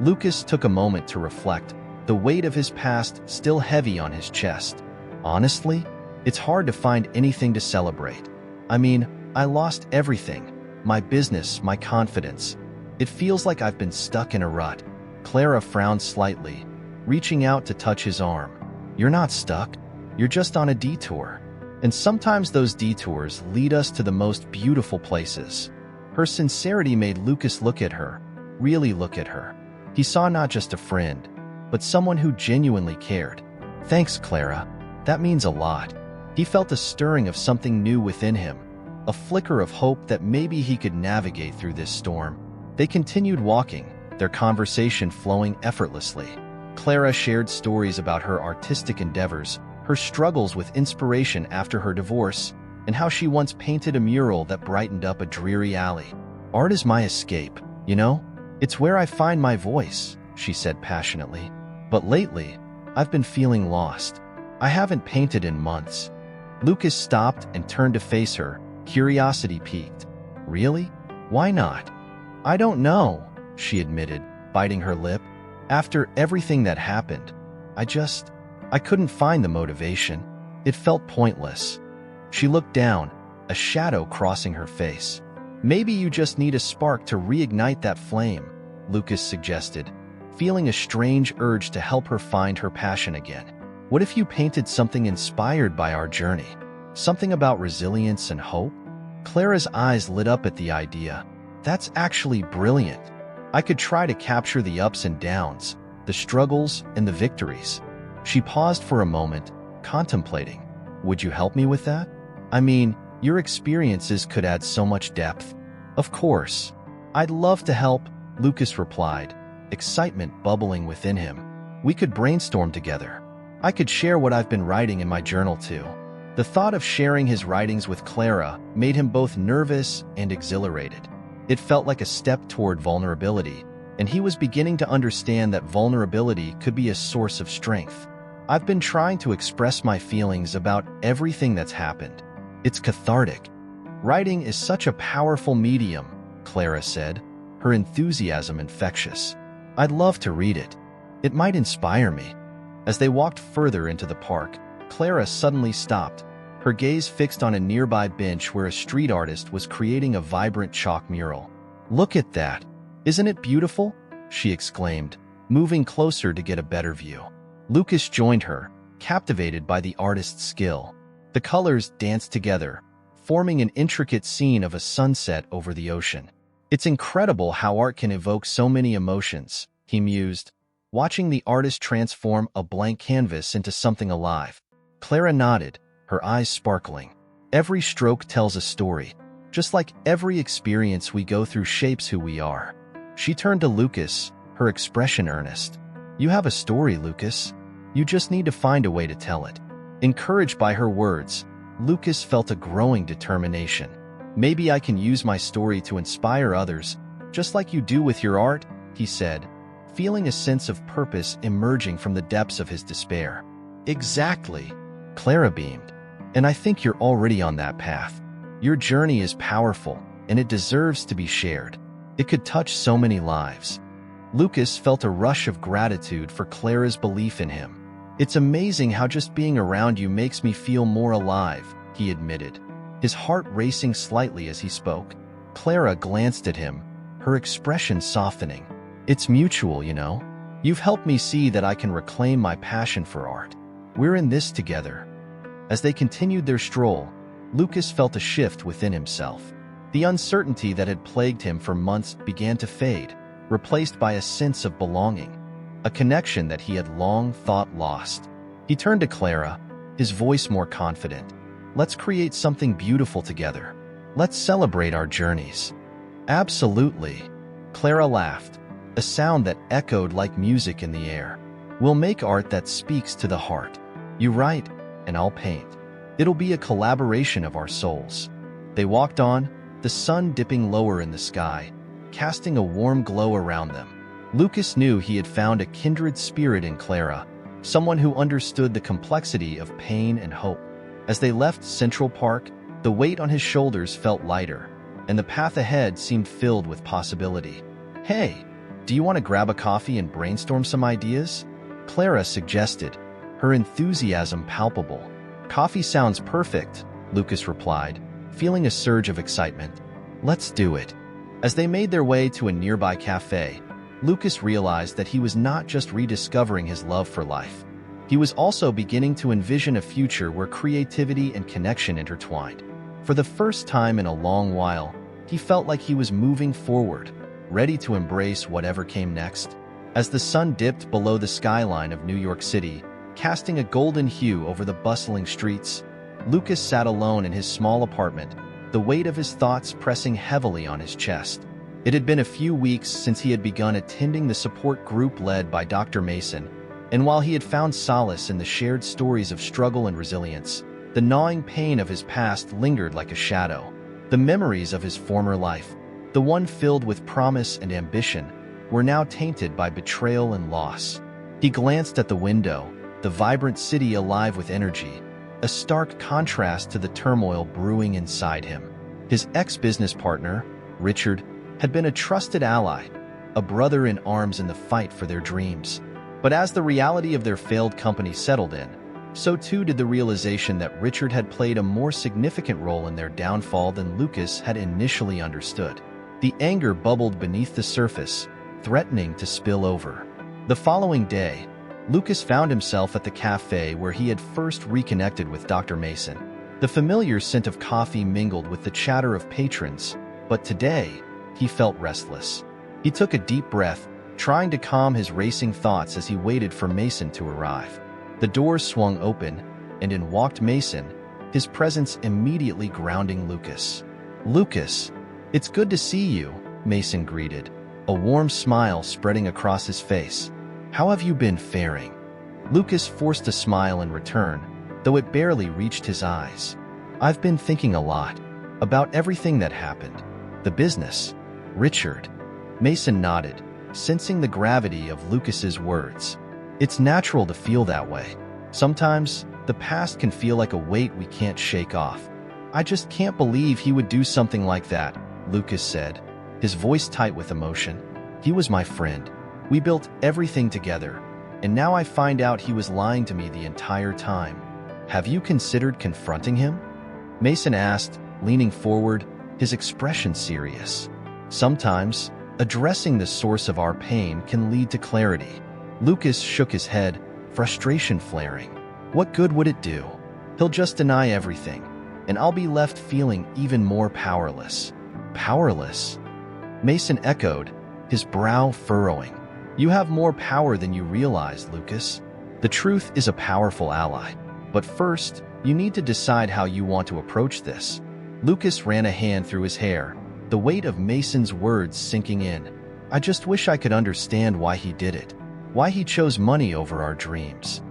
Lucas took a moment to reflect, the weight of his past still heavy on his chest. "Honestly, it's hard to find anything to celebrate. I mean, I lost everything. My business, my confidence. It feels like I've been stuck in a rut." Clara frowned slightly, reaching out to touch his arm. "You're not stuck. You're just on a detour. And sometimes those detours lead us to the most beautiful places." Her sincerity made Lucas look at her, really look at her. He saw not just a friend, but someone who genuinely cared. "Thanks, Clara. That means a lot." He felt a stirring of something new within him, a flicker of hope that maybe he could navigate through this storm. They continued walking, their conversation flowing effortlessly. Clara shared stories about her artistic endeavors, her struggles with inspiration after her divorce, and how she once painted a mural that brightened up a dreary alley. "Art is my escape, you know? It's where I find my voice," she said passionately. "But lately, I've been feeling lost. I haven't painted in months." Lucas stopped and turned to face her, curiosity piqued. "Really? Why not?" "I don't know," she admitted, biting her lip. "After everything that happened, I couldn't find the motivation. It felt pointless." She looked down, a shadow crossing her face. "Maybe you just need a spark to reignite that flame," Lucas suggested, feeling a strange urge to help her find her passion again. "What if you painted something inspired by our journey? Something about resilience and hope?" Clara's eyes lit up at the idea. "That's actually brilliant. I could try to capture the ups and downs, the struggles and the victories." She paused for a moment, contemplating. "Would you help me with that? I mean, your experiences could add so much depth." "Of course. I'd love to help," Lucas replied, excitement bubbling within him. "We could brainstorm together. I could share what I've been writing in my journal too." The thought of sharing his writings with Clara made him both nervous and exhilarated. It felt like a step toward vulnerability, and he was beginning to understand that vulnerability could be a source of strength. "I've been trying to express my feelings about everything that's happened. It's cathartic." "Writing is such a powerful medium," Clara said, her enthusiasm infectious. "I'd love to read it. It might inspire me." As they walked further into the park, Clara suddenly stopped, her gaze fixed on a nearby bench where a street artist was creating a vibrant chalk mural. "Look at that! Isn't it beautiful?" she exclaimed, moving closer to get a better view. Lucas joined her, captivated by the artist's skill. The colors danced together, forming an intricate scene of a sunset over the ocean. It's incredible how art can evoke so many emotions, he mused, watching the artist transform a blank canvas into something alive. Clara nodded, her eyes sparkling. Every stroke tells a story. Just like every experience we go through shapes who we are. She turned to Lucas, her expression earnest. You have a story, Lucas. You just need to find a way to tell it. Encouraged by her words, Lucas felt a growing determination. Maybe I can use my story to inspire others, just like you do with your art, he said, feeling a sense of purpose emerging from the depths of his despair. Exactly, Clara beamed. And I think you're already on that path. Your journey is powerful, and it deserves to be shared. It could touch so many lives. Lucas felt a rush of gratitude for Clara's belief in him. It's amazing how just being around you makes me feel more alive, he admitted, his heart racing slightly as he spoke. Clara glanced at him, her expression softening. It's mutual, you know. You've helped me see that I can reclaim my passion for art. We're in this together. As they continued their stroll, Lucas felt a shift within himself. The uncertainty that had plagued him for months began to fade, replaced by a sense of belonging, a connection that he had long thought lost. He turned to Clara, his voice more confident. Let's create something beautiful together. Let's celebrate our journeys. Absolutely. Clara laughed, a sound that echoed like music in the air. We'll make art that speaks to the heart. You write, and I'll paint. It'll be a collaboration of our souls. They walked on, the sun dipping lower in the sky, casting a warm glow around them. Lucas knew he had found a kindred spirit in Clara, someone who understood the complexity of pain and hope. As they left Central Park, the weight on his shoulders felt lighter, and the path ahead seemed filled with possibility. Hey, do you want to grab a coffee and brainstorm some ideas? Clara suggested, her enthusiasm palpable. Coffee sounds perfect, Lucas replied, feeling a surge of excitement. Let's do it. As they made their way to a nearby cafe, Lucas realized that he was not just rediscovering his love for life. He was also beginning to envision a future where creativity and connection intertwined. For the first time in a long while, he felt like he was moving forward, ready to embrace whatever came next. As the sun dipped below the skyline of New York City, casting a golden hue over the bustling streets, Lucas sat alone in his small apartment, the weight of his thoughts pressing heavily on his chest. It had been a few weeks since he had begun attending the support group led by Dr. Mason, and while he had found solace in the shared stories of struggle and resilience, the gnawing pain of his past lingered like a shadow. The memories of his former life, the one filled with promise and ambition, were now tainted by betrayal and loss. He glanced at the window, the vibrant city alive with energy, a stark contrast to the turmoil brewing inside him. His ex-business partner, Richard, had been a trusted ally, a brother in arms in the fight for their dreams. But as the reality of their failed company settled in, so too did the realization that Richard had played a more significant role in their downfall than Lucas had initially understood. The anger bubbled beneath the surface, threatening to spill over. The following day, Lucas found himself at the cafe where he had first reconnected with Dr. Mason. The familiar scent of coffee mingled with the chatter of patrons, but today, he felt restless. He took a deep breath, trying to calm his racing thoughts as he waited for Mason to arrive. The doors swung open, and in walked Mason, his presence immediately grounding Lucas. "Lucas, it's good to see you," Mason greeted, a warm smile spreading across his face. "How have you been faring?" Lucas forced a smile in return, though it barely reached his eyes. "I've been thinking a lot about everything that happened. The business, Richard." Mason nodded, sensing the gravity of Lucas's words. "It's natural to feel that way. Sometimes, the past can feel like a weight we can't shake off. I just can't believe he would do something like that," Lucas said, his voice tight with emotion. "He was my friend. We built everything together, and now I find out he was lying to me the entire time. Have you considered confronting him?" Mason asked, leaning forward, his expression serious. "Sometimes, addressing the source of our pain can lead to clarity." Lucas shook his head, frustration flaring. "What good would it do? He'll just deny everything, and I'll be left feeling even more powerless." "Powerless?" Mason echoed, his brow furrowing. You have more power than you realize, Lucas. The truth is a powerful ally. But first, you need to decide how you want to approach this. Lucas ran a hand through his hair, the weight of Mason's words sinking in. I just wish I could understand why he did it. Why he chose money over our dreams.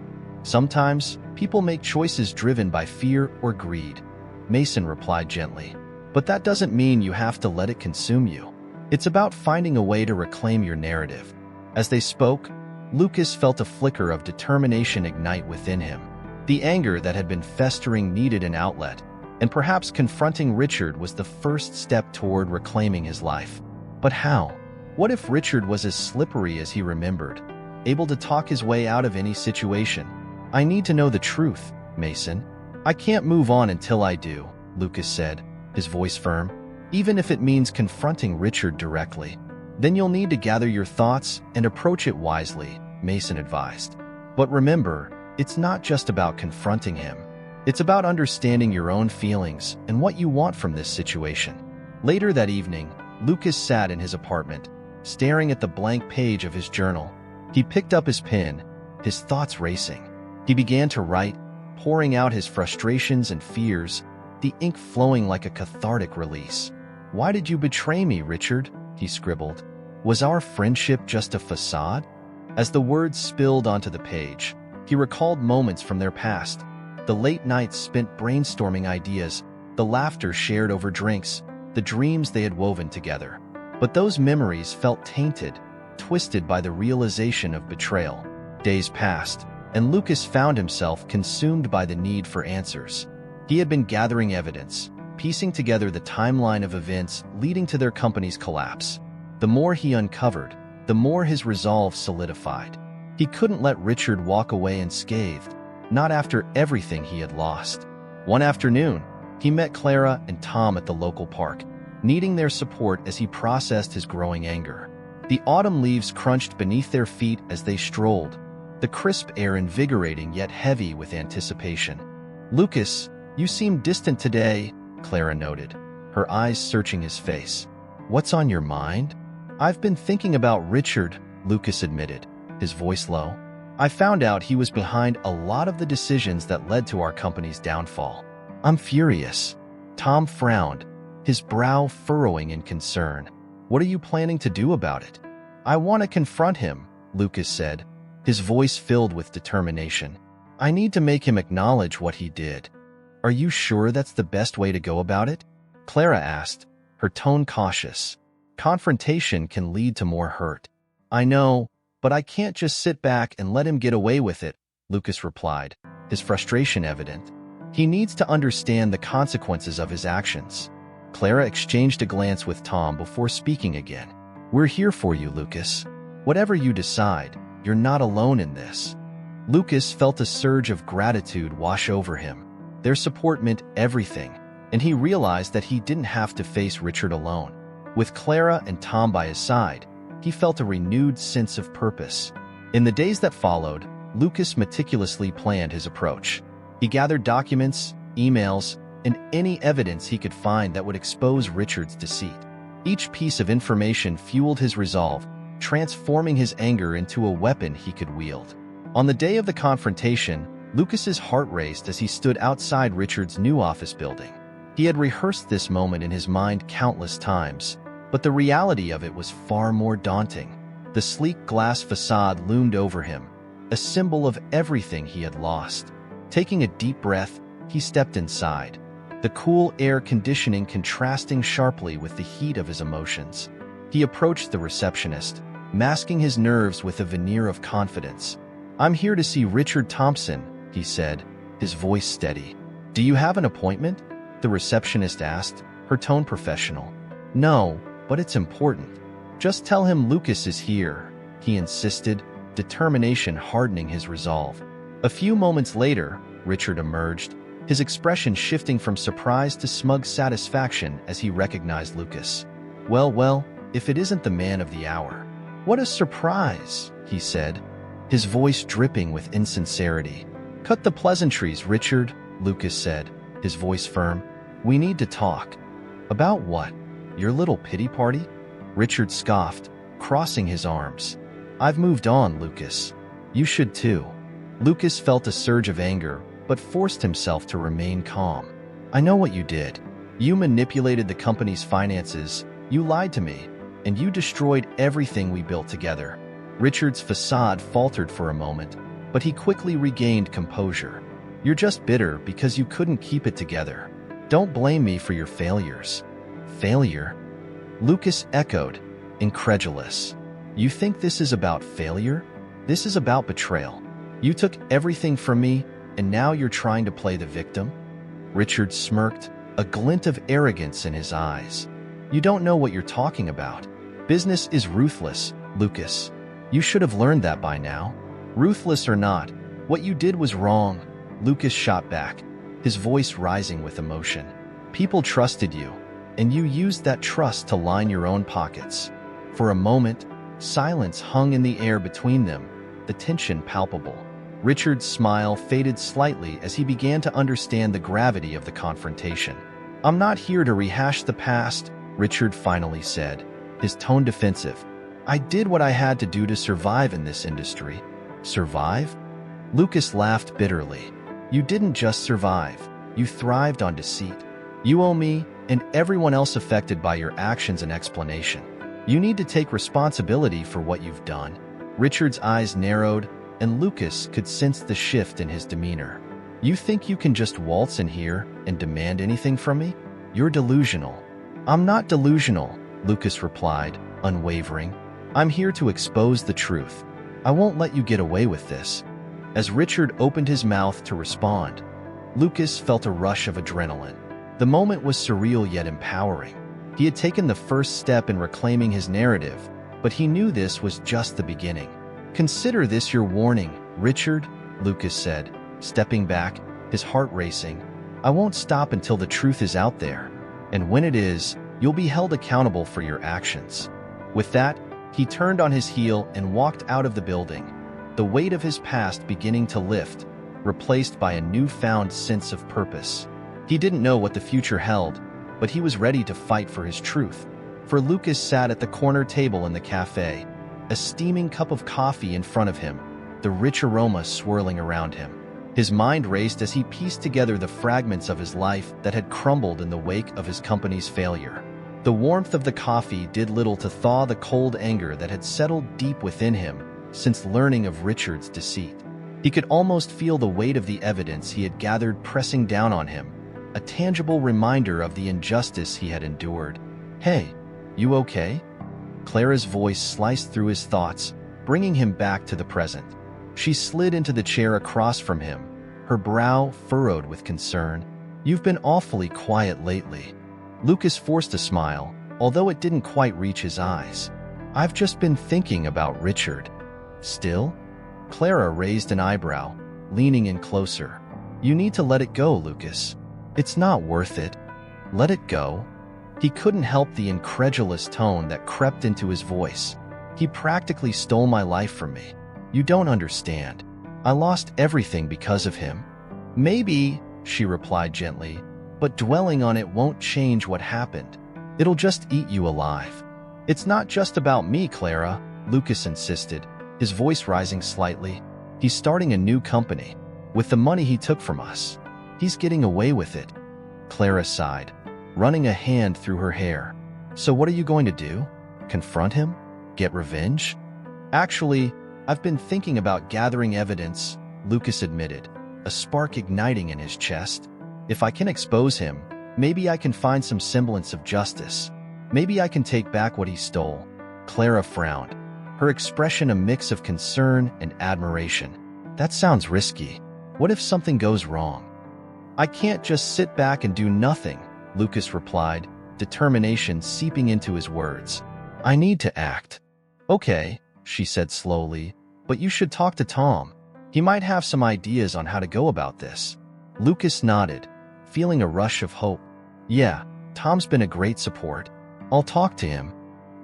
Sometimes, people make choices driven by fear or greed. Mason replied gently. But that doesn't mean you have to let it consume you. It's about finding a way to reclaim your narrative. As they spoke, Lucas felt a flicker of determination ignite within him. The anger that had been festering needed an outlet, and perhaps confronting Richard was the first step toward reclaiming his life. But how? What if Richard was as slippery as he remembered, able to talk his way out of any situation? I need to know the truth, Mason. I can't move on until I do, Lucas said, his voice firm. Even if it means confronting Richard directly. Then you'll need to gather your thoughts and approach it wisely, Mason advised. But remember, it's not just about confronting him. It's about understanding your own feelings and what you want from this situation. Later that evening, Lucas sat in his apartment, staring at the blank page of his journal. He picked up his pen, his thoughts racing. He began to write, pouring out his frustrations and fears, the ink flowing like a cathartic release. Why did you betray me, Richard? He scribbled. Was our friendship just a facade? As the words spilled onto the page, he recalled moments from their past, the late nights spent brainstorming ideas, the laughter shared over drinks, the dreams they had woven together. But those memories felt tainted, twisted by the realization of betrayal. Days passed, and Lucas found himself consumed by the need for answers. He had been gathering evidence, piecing together the timeline of events leading to their company's collapse. The more he uncovered, the more his resolve solidified. He couldn't let Richard walk away unscathed, not after everything he had lost. One afternoon, he met Clara and Tom at the local park, needing their support as he processed his growing anger. The autumn leaves crunched beneath their feet as they strolled, the crisp air invigorating yet heavy with anticipation. Lucas, you seem distant today, Clara noted, her eyes searching his face. What's on your mind? I've been thinking about Richard, Lucas admitted, his voice low. I found out he was behind a lot of the decisions that led to our company's downfall. I'm furious. Tom frowned, his brow furrowing in concern. What are you planning to do about it? I want to confront him, Lucas said, his voice filled with determination. I need to make him acknowledge what he did. Are you sure that's the best way to go about it? Clara asked, her tone cautious. Confrontation can lead to more hurt. I know, but I can't just sit back and let him get away with it, Lucas replied, his frustration evident. He needs to understand the consequences of his actions. Clara exchanged a glance with Tom before speaking again. We're here for you, Lucas. Whatever you decide, you're not alone in this. Lucas felt a surge of gratitude wash over him. Their support meant everything, and he realized that he didn't have to face Richard alone. With Clara and Tom by his side, he felt a renewed sense of purpose. In the days that followed, Lucas meticulously planned his approach. He gathered documents, emails, and any evidence he could find that would expose Richard's deceit. Each piece of information fueled his resolve, transforming his anger into a weapon he could wield. On the day of the confrontation, Lucas's heart raced as he stood outside Richard's new office building. He had rehearsed this moment in his mind countless times, but the reality of it was far more daunting. The sleek glass facade loomed over him, a symbol of everything he had lost. Taking a deep breath, he stepped inside, the cool air conditioning contrasting sharply with the heat of his emotions. He approached the receptionist, masking his nerves with a veneer of confidence. I'm here to see Richard Thompson, he said, his voice steady. Do you have an appointment? The receptionist asked, her tone professional. No, but it's important. Just tell him Lucas is here, he insisted, determination hardening his resolve. A few moments later, Richard emerged, his expression shifting from surprise to smug satisfaction as he recognized Lucas. Well, if it isn't the man of the hour. What a surprise, he said, his voice dripping with insincerity. Cut the pleasantries, Richard, Lucas said, his voice firm. We need to talk. About what? Your little pity party? Richard scoffed, crossing his arms. I've moved on, Lucas. You should too. Lucas felt a surge of anger, but forced himself to remain calm. I know what you did. You manipulated the company's finances, you lied to me, and you destroyed everything we built together. Richard's facade faltered for a moment, but he quickly regained composure. You're just bitter because you couldn't keep it together. Don't blame me for your failures. Failure? Lucas echoed, incredulous. You think this is about failure? This is about betrayal. You took everything from me, and now you're trying to play the victim? Richard smirked, a glint of arrogance in his eyes. You don't know what you're talking about. Business is ruthless, Lucas. You should have learned that by now. Ruthless or not, what you did was wrong, Lucas shot back, his voice rising with emotion. People trusted you, and you used that trust to line your own pockets. For a moment, silence hung in the air between them, the tension palpable. Richard's smile faded slightly as he began to understand the gravity of the confrontation. I'm not here to rehash the past, Richard finally said, his tone defensive. I did what I had to do to survive in this industry. Survive? Lucas laughed bitterly. You didn't just survive. You thrived on deceit. You owe me, and everyone else affected by your actions, an explanation. You need to take responsibility for what you've done. Richard's eyes narrowed, and Lucas could sense the shift in his demeanor. You think you can just waltz in here and demand anything from me? You're delusional. I'm not delusional, Lucas replied, unwavering. I'm here to expose the truth. I won't let you get away with this. As Richard opened his mouth to respond, Lucas felt a rush of adrenaline. The moment was surreal yet empowering. He had taken the first step in reclaiming his narrative, but he knew this was just the beginning. Consider this your warning, Richard, Lucas said, stepping back, his heart racing. I won't stop until the truth is out there, and when it is, you'll be held accountable for your actions. With that, he turned on his heel and walked out of the building, the weight of his past beginning to lift, replaced by a newfound sense of purpose. He didn't know what the future held, but he was ready to fight for his truth. For Lucas sat at the corner table in the cafe, a steaming cup of coffee in front of him, the rich aroma swirling around him. His mind raced as he pieced together the fragments of his life that had crumbled in the wake of his company's failure. The warmth of the coffee did little to thaw the cold anger that had settled deep within him since learning of Richard's deceit. He could almost feel the weight of the evidence he had gathered pressing down on him, a tangible reminder of the injustice he had endured. Hey, you okay? Clara's voice sliced through his thoughts, bringing him back to the present. She slid into the chair across from him, her brow furrowed with concern. You've been awfully quiet lately. Lucas forced a smile, although it didn't quite reach his eyes. I've just been thinking about Richard. Still? Clara raised an eyebrow, leaning in closer. You need to let it go, Lucas. It's not worth it. Let it go. He couldn't help the incredulous tone that crept into his voice. He practically stole my life from me. You don't understand. I lost everything because of him. Maybe, she replied gently, but dwelling on it won't change what happened. It'll just eat you alive. It's not just about me, Clara, Lucas insisted, his voice rising slightly. He's starting a new company. With the money he took from us. He's getting away with it. Clara sighed, running a hand through her hair. So what are you going to do? Confront him? Get revenge? Actually, I've been thinking about gathering evidence, Lucas admitted, a spark igniting in his chest. If I can expose him, maybe I can find some semblance of justice. Maybe I can take back what he stole. Clara frowned, her expression a mix of concern and admiration. That sounds risky. What if something goes wrong? I can't just sit back and do nothing, Lucas replied, determination seeping into his words. I need to act. Okay, she said slowly, but you should talk to Tom. He might have some ideas on how to go about this. Lucas nodded, feeling a rush of hope. Yeah, Tom's been a great support. I'll talk to him.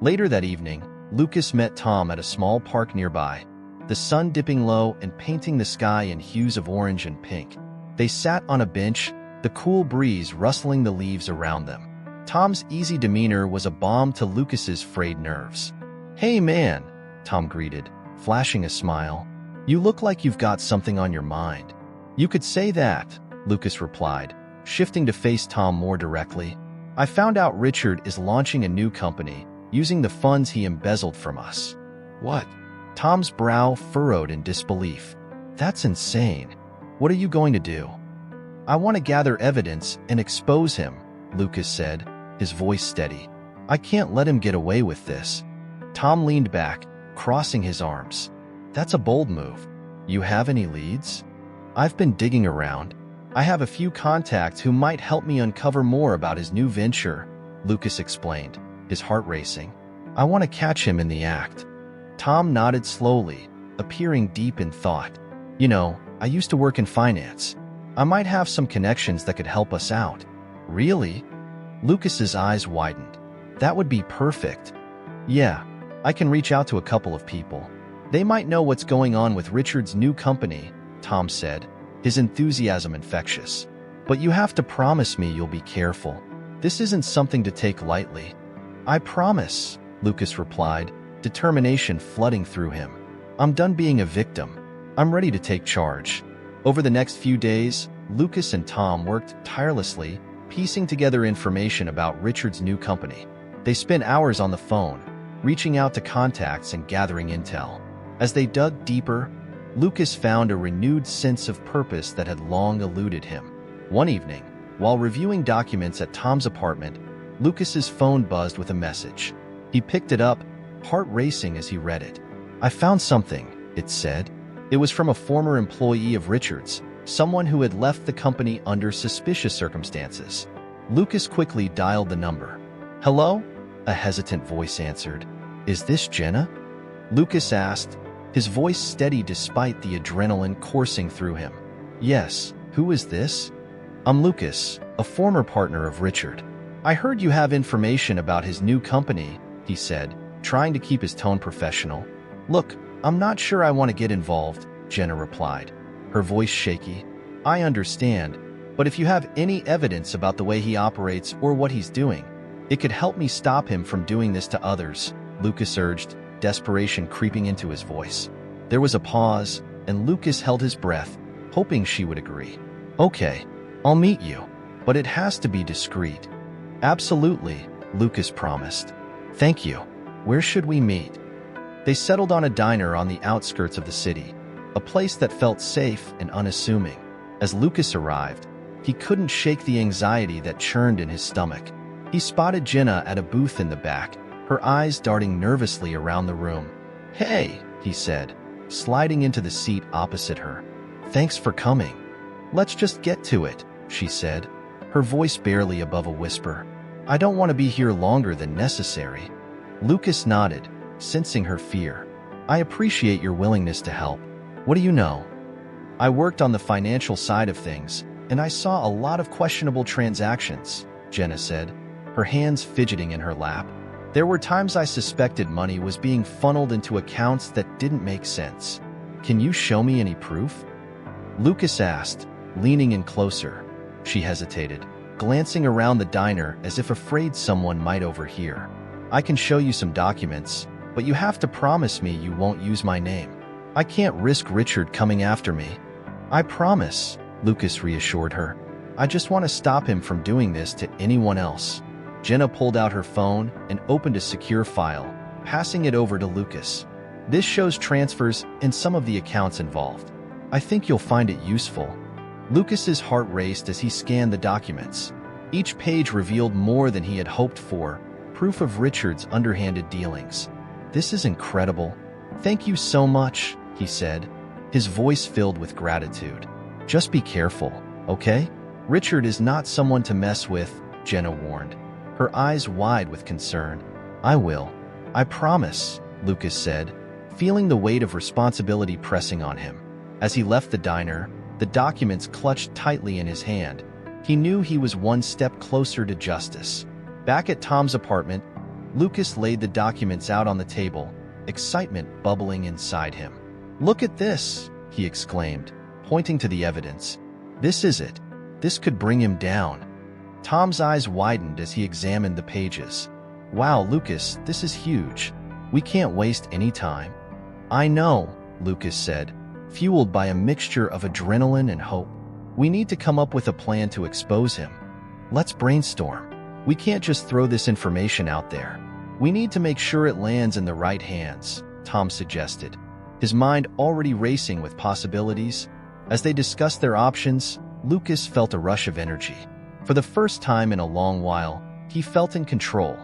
Later that evening, Lucas met Tom at a small park nearby, the sun dipping low and painting the sky in hues of orange and pink. They sat on a bench, the cool breeze rustling the leaves around them. Tom's easy demeanor was a balm to Lucas's frayed nerves. "Hey man," Tom greeted, flashing a smile. "You look like you've got something on your mind." "You could say that," Lucas replied, shifting to face Tom more directly. "I found out Richard is launching a new company, using the funds he embezzled from us." "What?" Tom's brow furrowed in disbelief. "That's insane. What are you going to do?" "I want to gather evidence and expose him," Lucas said, his voice steady. "I can't let him get away with this." Tom leaned back, crossing his arms. "That's a bold move. You have any leads?" "I've been digging around. I have a few contacts who might help me uncover more about his new venture," Lucas explained, his heart racing. "I want to catch him in the act." Tom nodded slowly, appearing deep in thought. "You know, I used to work in finance. I might have some connections that could help us out." "Really?" Lucas's eyes widened. "That would be perfect." "Yeah, I can reach out to a couple of people. They might know what's going on with Richard's new company," Tom said, his enthusiasm infectious. "But you have to promise me you'll be careful. This isn't something to take lightly." "I promise," Lucas replied, determination flooding through him. "I'm done being a victim. I'm ready to take charge." Over the next few days, Lucas and Tom worked tirelessly, piecing together information about Richard's new company. They spent hours on the phone, reaching out to contacts and gathering intel. As they dug deeper, Lucas found a renewed sense of purpose that had long eluded him. One evening, while reviewing documents at Tom's apartment, Lucas's phone buzzed with a message. He picked it up, heart racing as he read it. "I found something," it said. It was from a former employee of Richard's, someone who had left the company under suspicious circumstances. Lucas quickly dialed the number. "Hello?" a hesitant voice answered. "Is this Jenna?" Lucas asked, his voice steady despite the adrenaline coursing through him. "Yes, who is this?" "I'm Lucas, a former partner of Richard. I heard you have information about his new company," he said, trying to keep his tone professional. "Look, I'm not sure I want to get involved," Jenna replied, her voice shaky. "I understand, but if you have any evidence about the way he operates or what he's doing, it could help me stop him from doing this to others," Lucas urged, desperation creeping into his voice. There was a pause, and Lucas held his breath, hoping she would agree. "Okay, I'll meet you, but it has to be discreet." "Absolutely," Lucas promised. "Thank you. Where should we meet?" They settled on a diner on the outskirts of the city, a place that felt safe and unassuming. As Lucas arrived, he couldn't shake the anxiety that churned in his stomach. He spotted Jenna at a booth in the back, her eyes darting nervously around the room. "Hey," he said, sliding into the seat opposite her. "Thanks for coming." "Let's just get to it," she said, her voice barely above a whisper. "I don't want to be here longer than necessary." Lucas nodded, sensing her fear. "I appreciate your willingness to help. What do you know?" "I worked on the financial side of things, and I saw a lot of questionable transactions," Jenna said, her hands fidgeting in her lap. "There were times I suspected money was being funneled into accounts that didn't make sense. Can you show me any proof?" Lucas asked, leaning in closer. She hesitated, glancing around the diner as if afraid someone might overhear. "I can show you some documents, but you have to promise me you won't use my name. I can't risk Richard coming after me." "I promise," Lucas reassured her. "I just want to stop him from doing this to anyone else." Jenna pulled out her phone and opened a secure file, passing it over to Lucas. "This shows transfers in some of the accounts involved. I think you'll find it useful." Lucas's heart raced as he scanned the documents. Each page revealed more than he had hoped for, proof of Richard's underhanded dealings. "This is incredible. Thank you so much," he said, his voice filled with gratitude. "Just be careful, okay? Richard is not someone to mess with," Jenna warned, her eyes wide with concern. "I will. I promise," Lucas said, feeling the weight of responsibility pressing on him. As he left the diner, the documents clutched tightly in his hand. He knew he was one step closer to justice. Back at Tom's apartment, Lucas laid the documents out on the table, excitement bubbling inside him. "Look at this," he exclaimed, pointing to the evidence. "This is it. This could bring him down." Tom's eyes widened as he examined the pages. Wow, Lucas, this is huge. We can't waste any time. I know, Lucas said, fueled by a mixture of adrenaline and hope. We need to come up with a plan to expose him. Let's brainstorm. We can't just throw this information out there. We need to make sure it lands in the right hands, Tom suggested, his mind already racing with possibilities. As they discussed their options, Lucas felt a rush of energy. For the first time in a long while, he felt in control,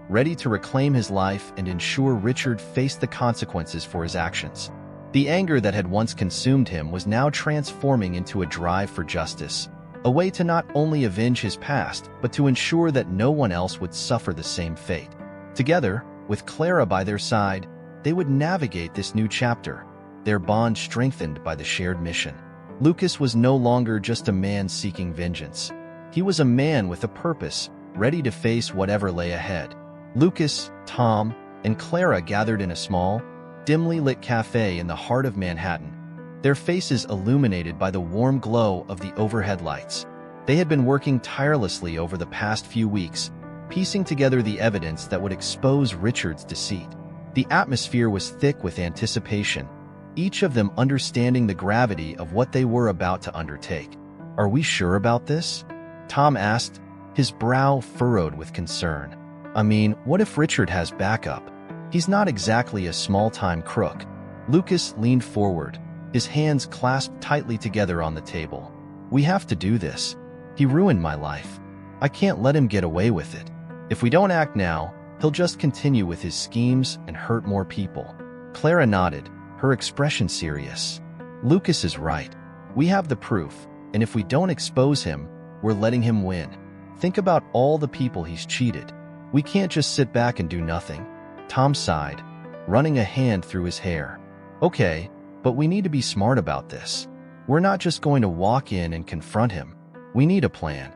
ready to reclaim his life and ensure Richard faced the consequences for his actions. The anger that had once consumed him was now transforming into a drive for justice, a way to not only avenge his past, but to ensure that no one else would suffer the same fate. Together, with Clara by their side, they would navigate this new chapter, their bond strengthened by the shared mission. Lucas was no longer just a man seeking vengeance. He was a man with a purpose, ready to face whatever lay ahead. Lucas, Tom, and Clara gathered in a small, dimly lit cafe in the heart of Manhattan, their faces illuminated by the warm glow of the overhead lights. They had been working tirelessly over the past few weeks, piecing together the evidence that would expose Richard's deceit. The atmosphere was thick with anticipation, each of them understanding the gravity of what they were about to undertake. "Are we sure about this?" Tom asked, his brow furrowed with concern. "I mean, what if Richard has backup? He's not exactly a small-time crook." Lucas leaned forward, his hands clasped tightly together on the table. "We have to do this. He ruined my life. I can't let him get away with it. If we don't act now, he'll just continue with his schemes and hurt more people." Clara nodded, her expression serious. "Lucas is right. We have the proof, and if we don't expose him, we're letting him win. Think about all the people he's cheated. We can't just sit back and do nothing." Tom sighed, running a hand through his hair. "Okay, but we need to be smart about this. We're not just going to walk in and confront him. We need a plan."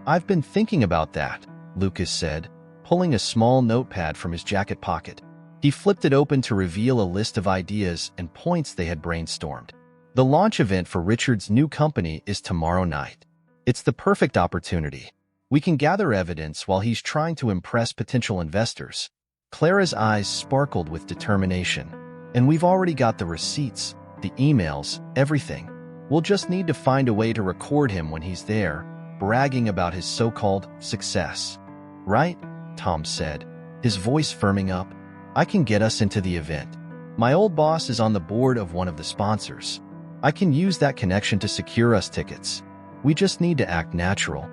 "I've been thinking about that," Lucas said, pulling a small notepad from his jacket pocket. He flipped it open to reveal a list of ideas and points they had brainstormed. "The launch event for Richard's new company is tomorrow night. It's the perfect opportunity. We can gather evidence while he's trying to impress potential investors." Clara's eyes sparkled with determination. "And we've already got the receipts, the emails, everything. We'll just need to find a way to record him when he's there, bragging about his so-called success." "Right?" Tom said, his voice firming up. "I can get us into the event. My old boss is on the board of one of the sponsors. I can use that connection to secure us tickets. We just need to act natural."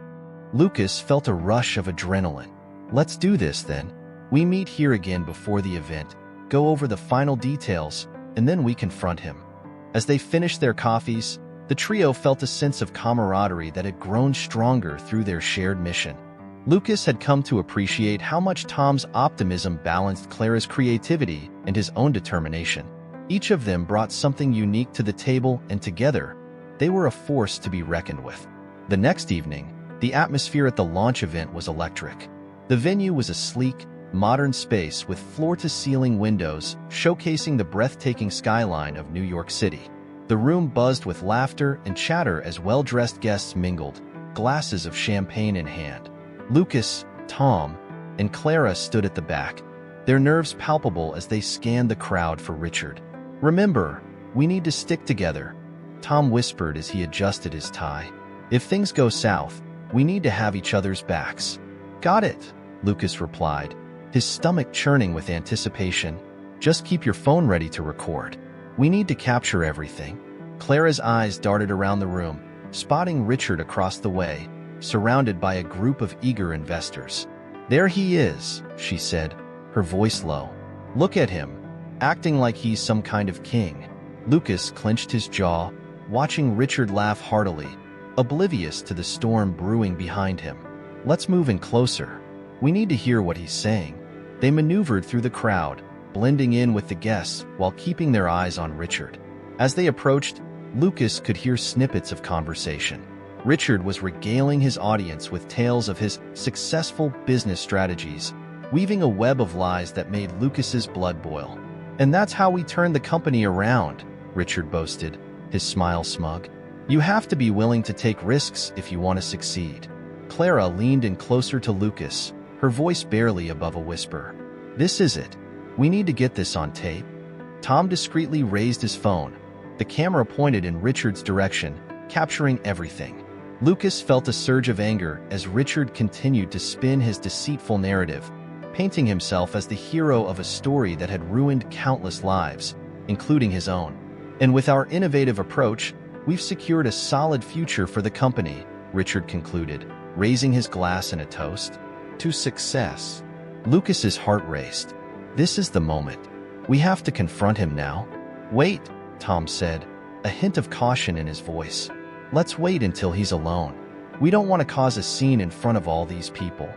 Lucas felt a rush of adrenaline. "Let's do this then. We meet here again before the event, go over the final details, and then we confront him." As they finished their coffees, the trio felt a sense of camaraderie that had grown stronger through their shared mission. Lucas had come to appreciate how much Tom's optimism balanced Clara's creativity and his own determination. Each of them brought something unique to the table, and together, they were a force to be reckoned with. The next evening, the atmosphere at the launch event was electric. The venue was a sleek, modern space with floor-to-ceiling windows showcasing the breathtaking skyline of New York City. The room buzzed with laughter and chatter as well-dressed guests mingled, glasses of champagne in hand. Lucas, Tom, and Clara stood at the back, their nerves palpable as they scanned the crowd for Richard. "Remember, we need to stick together," Tom whispered as he adjusted his tie. "If things go south, we need to have each other's backs." "Got it," Lucas replied, his stomach churning with anticipation. "Just keep your phone ready to record. We need to capture everything." Clara's eyes darted around the room, spotting Richard across the way, surrounded by a group of eager investors. "There he is," she said, her voice low. "Look at him, acting like he's some kind of king." Lucas clenched his jaw, watching Richard laugh heartily, oblivious to the storm brewing behind him. "Let's move in closer. We need to hear what he's saying." They maneuvered through the crowd, blending in with the guests while keeping their eyes on Richard. As they approached, Lucas could hear snippets of conversation. Richard was regaling his audience with tales of his successful business strategies, weaving a web of lies that made Lucas's blood boil. "And that's how we turned the company around," Richard boasted, his smile smug. "You have to be willing to take risks if you want to succeed." Clara leaned in closer to Lucas, her voice barely above a whisper. "This is it. We need to get this on tape." Tom discreetly raised his phone. The camera pointed in Richard's direction, capturing everything. Lucas felt a surge of anger as Richard continued to spin his deceitful narrative, painting himself as the hero of a story that had ruined countless lives, including his own. "And with our innovative approach, we've secured a solid future for the company," Richard concluded, raising his glass in a toast. "To success." Lucas's heart raced. This is the moment. We have to confront him now. "Wait," Tom said, a hint of caution in his voice. "Let's wait until he's alone. We don't want to cause a scene in front of all these people."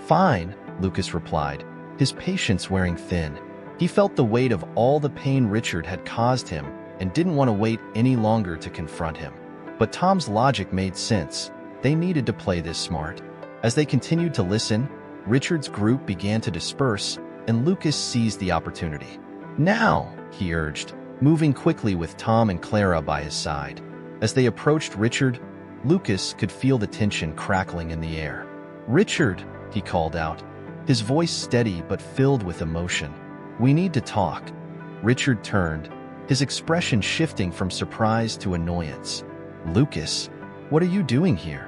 "Fine," Lucas replied, his patience wearing thin. He felt the weight of all the pain Richard had caused him and didn't want to wait any longer to confront him. But Tom's logic made sense. They needed to play this smart. As they continued to listen, Richard's group began to disperse, and Lucas seized the opportunity. "Now," he urged, moving quickly with Tom and Clara by his side. As they approached Richard, Lucas could feel the tension crackling in the air. "Richard," he called out, his voice steady but filled with emotion. "We need to talk." Richard turned, his expression shifting from surprise to annoyance. "Lucas, what are you doing here?"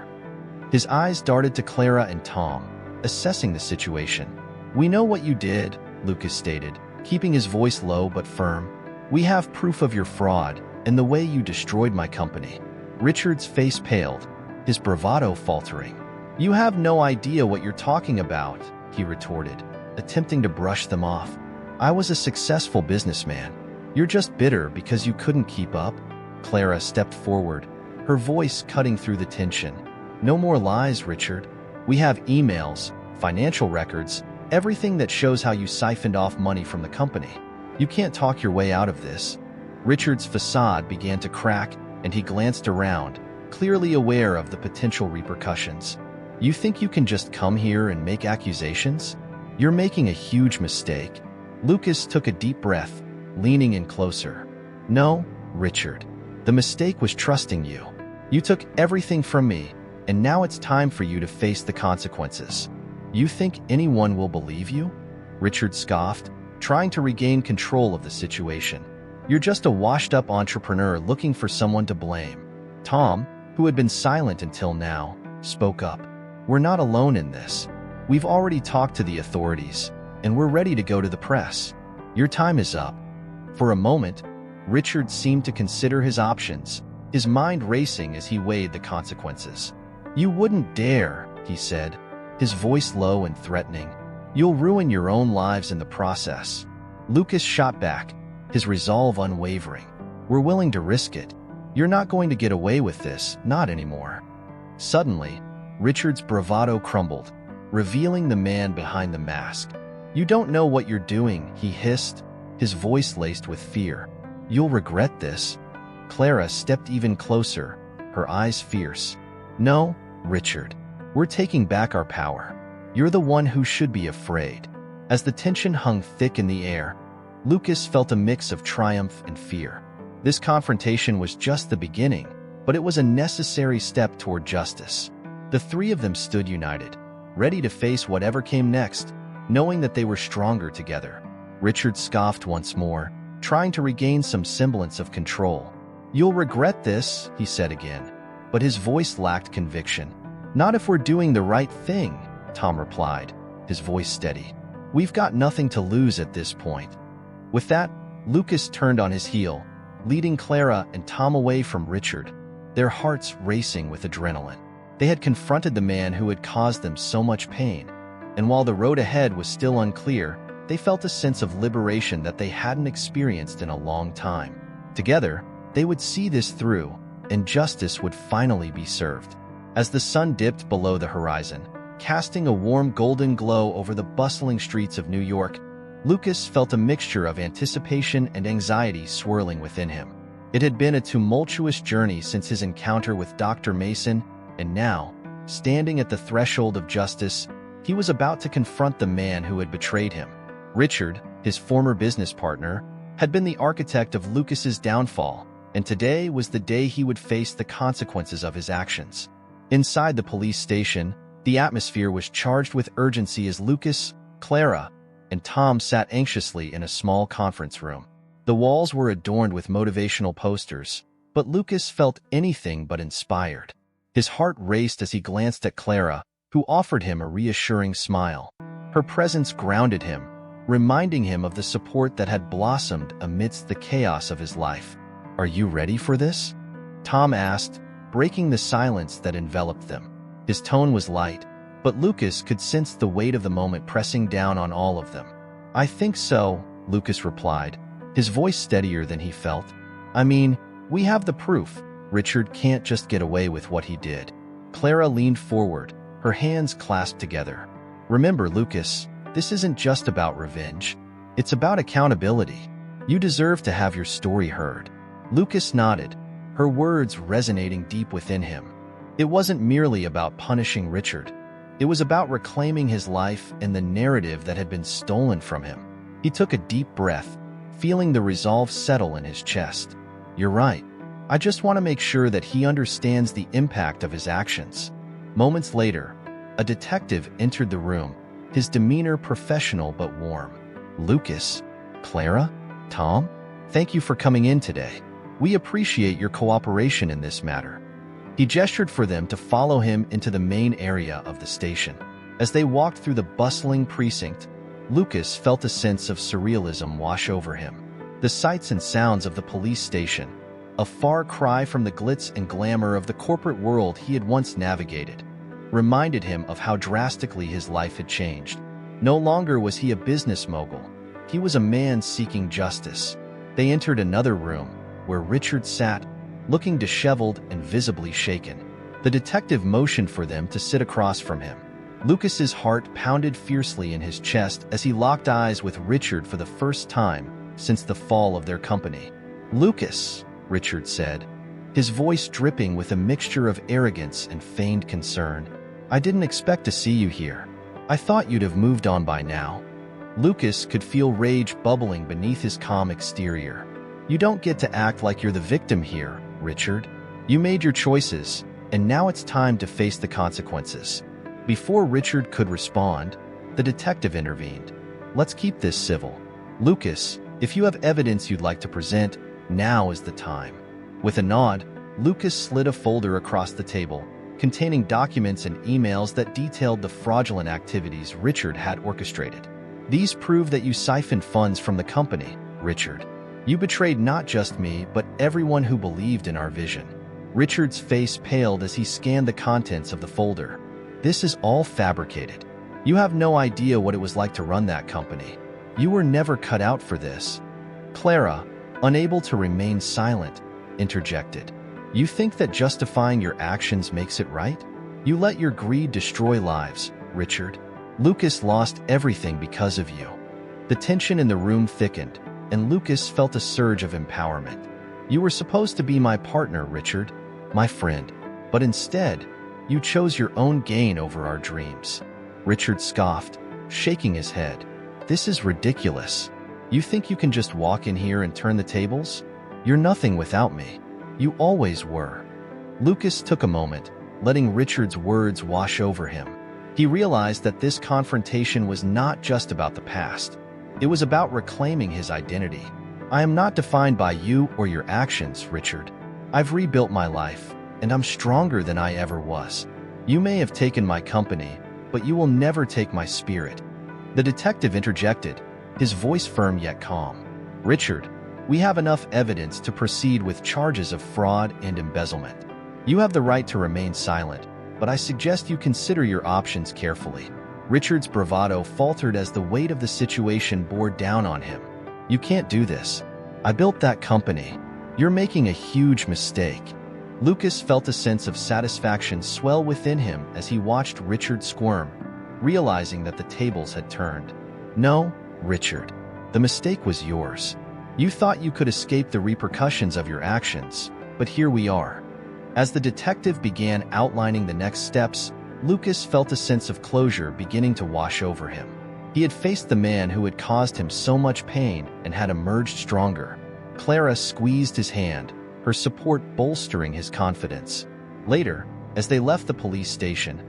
His eyes darted to Clara and Tom, assessing the situation. "We know what you did," Lucas stated, keeping his voice low but firm. "We have proof of your fraud and the way you destroyed my company." Richard's face paled, his bravado faltering. "You have no idea what you're talking about," he retorted, attempting to brush them off. "I was a successful businessman. You're just bitter because you couldn't keep up." Clara stepped forward, her voice cutting through the tension. "No more lies, Richard. We have emails, financial records, everything that shows how you siphoned off money from the company. You can't talk your way out of this." Richard's facade began to crack, and he glanced around, clearly aware of the potential repercussions. "You think you can just come here and make accusations? You're making a huge mistake." Lucas took a deep breath, leaning in closer. "No, Richard. The mistake was trusting you. You took everything from me, and now it's time for you to face the consequences." "You think anyone will believe you?" Richard scoffed, trying to regain control of the situation. "You're just a washed-up entrepreneur looking for someone to blame." Tom, who had been silent until now, spoke up. "We're not alone in this. We've already talked to the authorities, and we're ready to go to the press. Your time is up." For a moment, Richard seemed to consider his options, his mind racing as he weighed the consequences. "You wouldn't dare," he said, his voice low and threatening. "You'll ruin your own lives in the process." Lucas shot back, his resolve unwavering. "We're willing to risk it. You're not going to get away with this, not anymore." Suddenly, Richard's bravado crumbled, revealing the man behind the mask. "You don't know what you're doing," he hissed, his voice laced with fear. "You'll regret this." Clara stepped even closer, her eyes fierce. "No, Richard. We're taking back our power. You're the one who should be afraid." As the tension hung thick in the air, Lucas felt a mix of triumph and fear. This confrontation was just the beginning, but it was a necessary step toward justice. The three of them stood united, ready to face whatever came next, knowing that they were stronger together. Richard scoffed once more, trying to regain some semblance of control. "You'll regret this," he said again, but his voice lacked conviction. "Not if we're doing the right thing," Tom replied, his voice steady. "We've got nothing to lose at this point." With that, Lucas turned on his heel, leading Clara and Tom away from Richard, their hearts racing with adrenaline. They had confronted the man who had caused them so much pain, and while the road ahead was still unclear, they felt a sense of liberation that they hadn't experienced in a long time. Together, they would see this through, and justice would finally be served. As the sun dipped below the horizon, casting a warm golden glow over the bustling streets of New York, Lucas felt a mixture of anticipation and anxiety swirling within him. It had been a tumultuous journey since his encounter with Dr. Mason, and now, standing at the threshold of justice, he was about to confront the man who had betrayed him. Richard, his former business partner, had been the architect of Lucas's downfall, and today was the day he would face the consequences of his actions. Inside the police station, The atmosphere was charged with urgency as Lucas, Clara, and Tom sat anxiously in a small conference room. The walls were adorned with motivational posters, but Lucas felt anything but inspired. His heart raced as he glanced at Clara, who offered him a reassuring smile. Her presence grounded him, reminding him of the support that had blossomed amidst the chaos of his life. "Are you ready for this?" Tom asked, breaking the silence that enveloped them. His tone was light, but Lucas could sense the weight of the moment pressing down on all of them. "I think so," Lucas replied, his voice steadier than he felt. "I mean, we have the proof. Richard can't just get away with what he did." Clara leaned forward, her hands clasped together. "Remember, Lucas, this isn't just about revenge. It's about accountability. You deserve to have your story heard." Lucas nodded, her words resonating deep within him. It wasn't merely about punishing Richard. It was about reclaiming his life and the narrative that had been stolen from him. He took a deep breath, feeling the resolve settle in his chest. "You're right. I just want to make sure that he understands the impact of his actions." Moments later, a detective entered the room, his demeanor professional but warm. "Lucas, Clara, Tom, thank you for coming in today. We appreciate your cooperation in this matter." He gestured for them to follow him into the main area of the station. As they walked through the bustling precinct, Lucas felt a sense of surrealism wash over him. The sights and sounds of the police station, a far cry from the glitz and glamour of the corporate world he had once navigated, reminded him of how drastically his life had changed. No longer was he a business mogul. He was a man seeking justice. They entered another room, where Richard sat, looking disheveled and visibly shaken. The detective motioned for them to sit across from him. Lucas's heart pounded fiercely in his chest as he locked eyes with Richard for the first time since the fall of their company. "Lucas," Richard said, his voice dripping with a mixture of arrogance and feigned concern, "I didn't expect to see you here. I thought you'd have moved on by now." Lucas could feel rage bubbling beneath his calm exterior. "You don't get to act like you're the victim here, Richard. You made your choices, and now it's time to face the consequences." Before Richard could respond, the detective intervened. "Let's keep this civil. Lucas, if you have evidence you'd like to present, now is the time." With a nod, Lucas slid a folder across the table, containing documents and emails that detailed the fraudulent activities Richard had orchestrated. "These prove that you siphoned funds from the company, Richard. You betrayed not just me, but everyone who believed in our vision." Richard's face paled as he scanned the contents of the folder. "This is all fabricated. You have no idea what it was like to run that company. You were never cut out for this." Clara, unable to remain silent, interjected. "You think that justifying your actions makes it right? You let your greed destroy lives, Richard. Lucas lost everything because of you." The tension in the room thickened, and Lucas felt a surge of empowerment. "You were supposed to be my partner, Richard, my friend, but instead, you chose your own gain over our dreams." Richard scoffed, shaking his head. "This is ridiculous. You think you can just walk in here and turn the tables? You're nothing without me. You always were." Lucas took a moment, letting Richard's words wash over him. He realized that this confrontation was not just about the past. It was about reclaiming his identity. "I am not defined by you or your actions, Richard. I've rebuilt my life, and I'm stronger than I ever was. You may have taken my company, but you will never take my spirit." The detective interjected, his voice firm yet calm. "Richard, we have enough evidence to proceed with charges of fraud and embezzlement. You have the right to remain silent, but I suggest you consider your options carefully." Richard's bravado faltered as the weight of the situation bore down on him. "You can't do this. I built that company. You're making a huge mistake." Lucas felt a sense of satisfaction swell within him as he watched Richard squirm, realizing that the tables had turned. "No, Richard. The mistake was yours. You thought you could escape the repercussions of your actions, but here we are." As the detective began outlining the next steps, Lucas felt a sense of closure beginning to wash over him. He had faced the man who had caused him so much pain and had emerged stronger. Clara squeezed his hand, her support bolstering his confidence. Later, as they left the police station,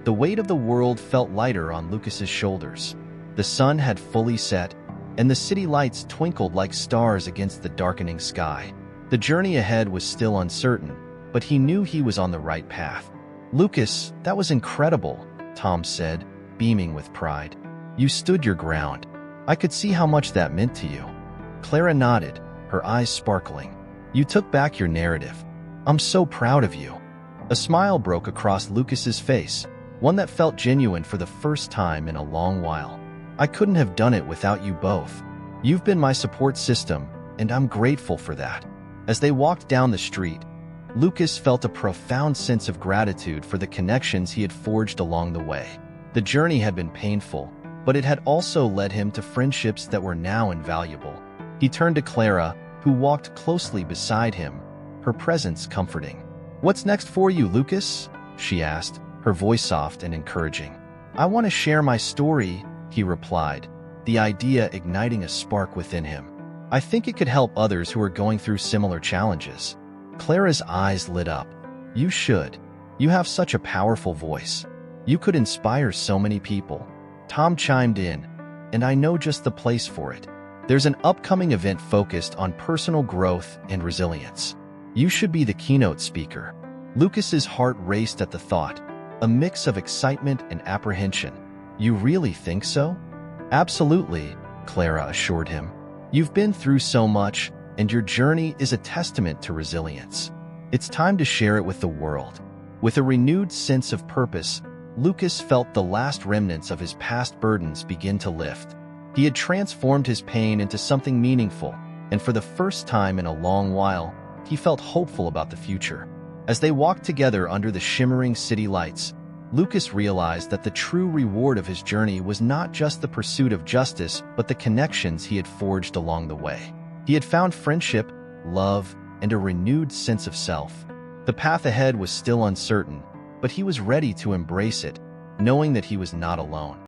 The weight of the world felt lighter on Lucas's shoulders. The sun had fully set, and the city lights twinkled like stars against the darkening sky. The journey ahead was still uncertain, but he knew he was on the right path. "Lucas, that was incredible," Tom said, beaming with pride. "You stood your ground. I could see how much that meant to you." Clara nodded, her eyes sparkling. "You took back your narrative. I'm so proud of you." A smile broke across Lucas's face, one that felt genuine for the first time in a long while. "I couldn't have done it without you both. You've been my support system, and I'm grateful for that." As they walked down the street, Lucas felt a profound sense of gratitude for the connections he had forged along the way. The journey had been painful, but it had also led him to friendships that were now invaluable. He turned to Clara, who walked closely beside him, her presence comforting. "What's next for you, Lucas?" she asked, her voice soft and encouraging. "I want to share my story," he replied, the idea igniting a spark within him. "I think it could help others who are going through similar challenges." Clara's eyes lit up. "You should. You have such a powerful voice. You could inspire so many people." Tom chimed in, "And I know just the place for it. There's an upcoming event focused on personal growth and resilience. You should be the keynote speaker." Lucas's heart raced at the thought, a mix of excitement and apprehension. "You really think so?" "Absolutely," Clara assured him. "You've been through so much, and your journey is a testament to resilience. It's time to share it with the world." With a renewed sense of purpose, Lucas felt the last remnants of his past burdens begin to lift. He had transformed his pain into something meaningful, and for the first time in a long while, he felt hopeful about the future. As they walked together under the shimmering city lights, Lucas realized that the true reward of his journey was not just the pursuit of justice, but the connections he had forged along the way. He had found friendship, love, and a renewed sense of self. The path ahead was still uncertain, but he was ready to embrace it, knowing that he was not alone.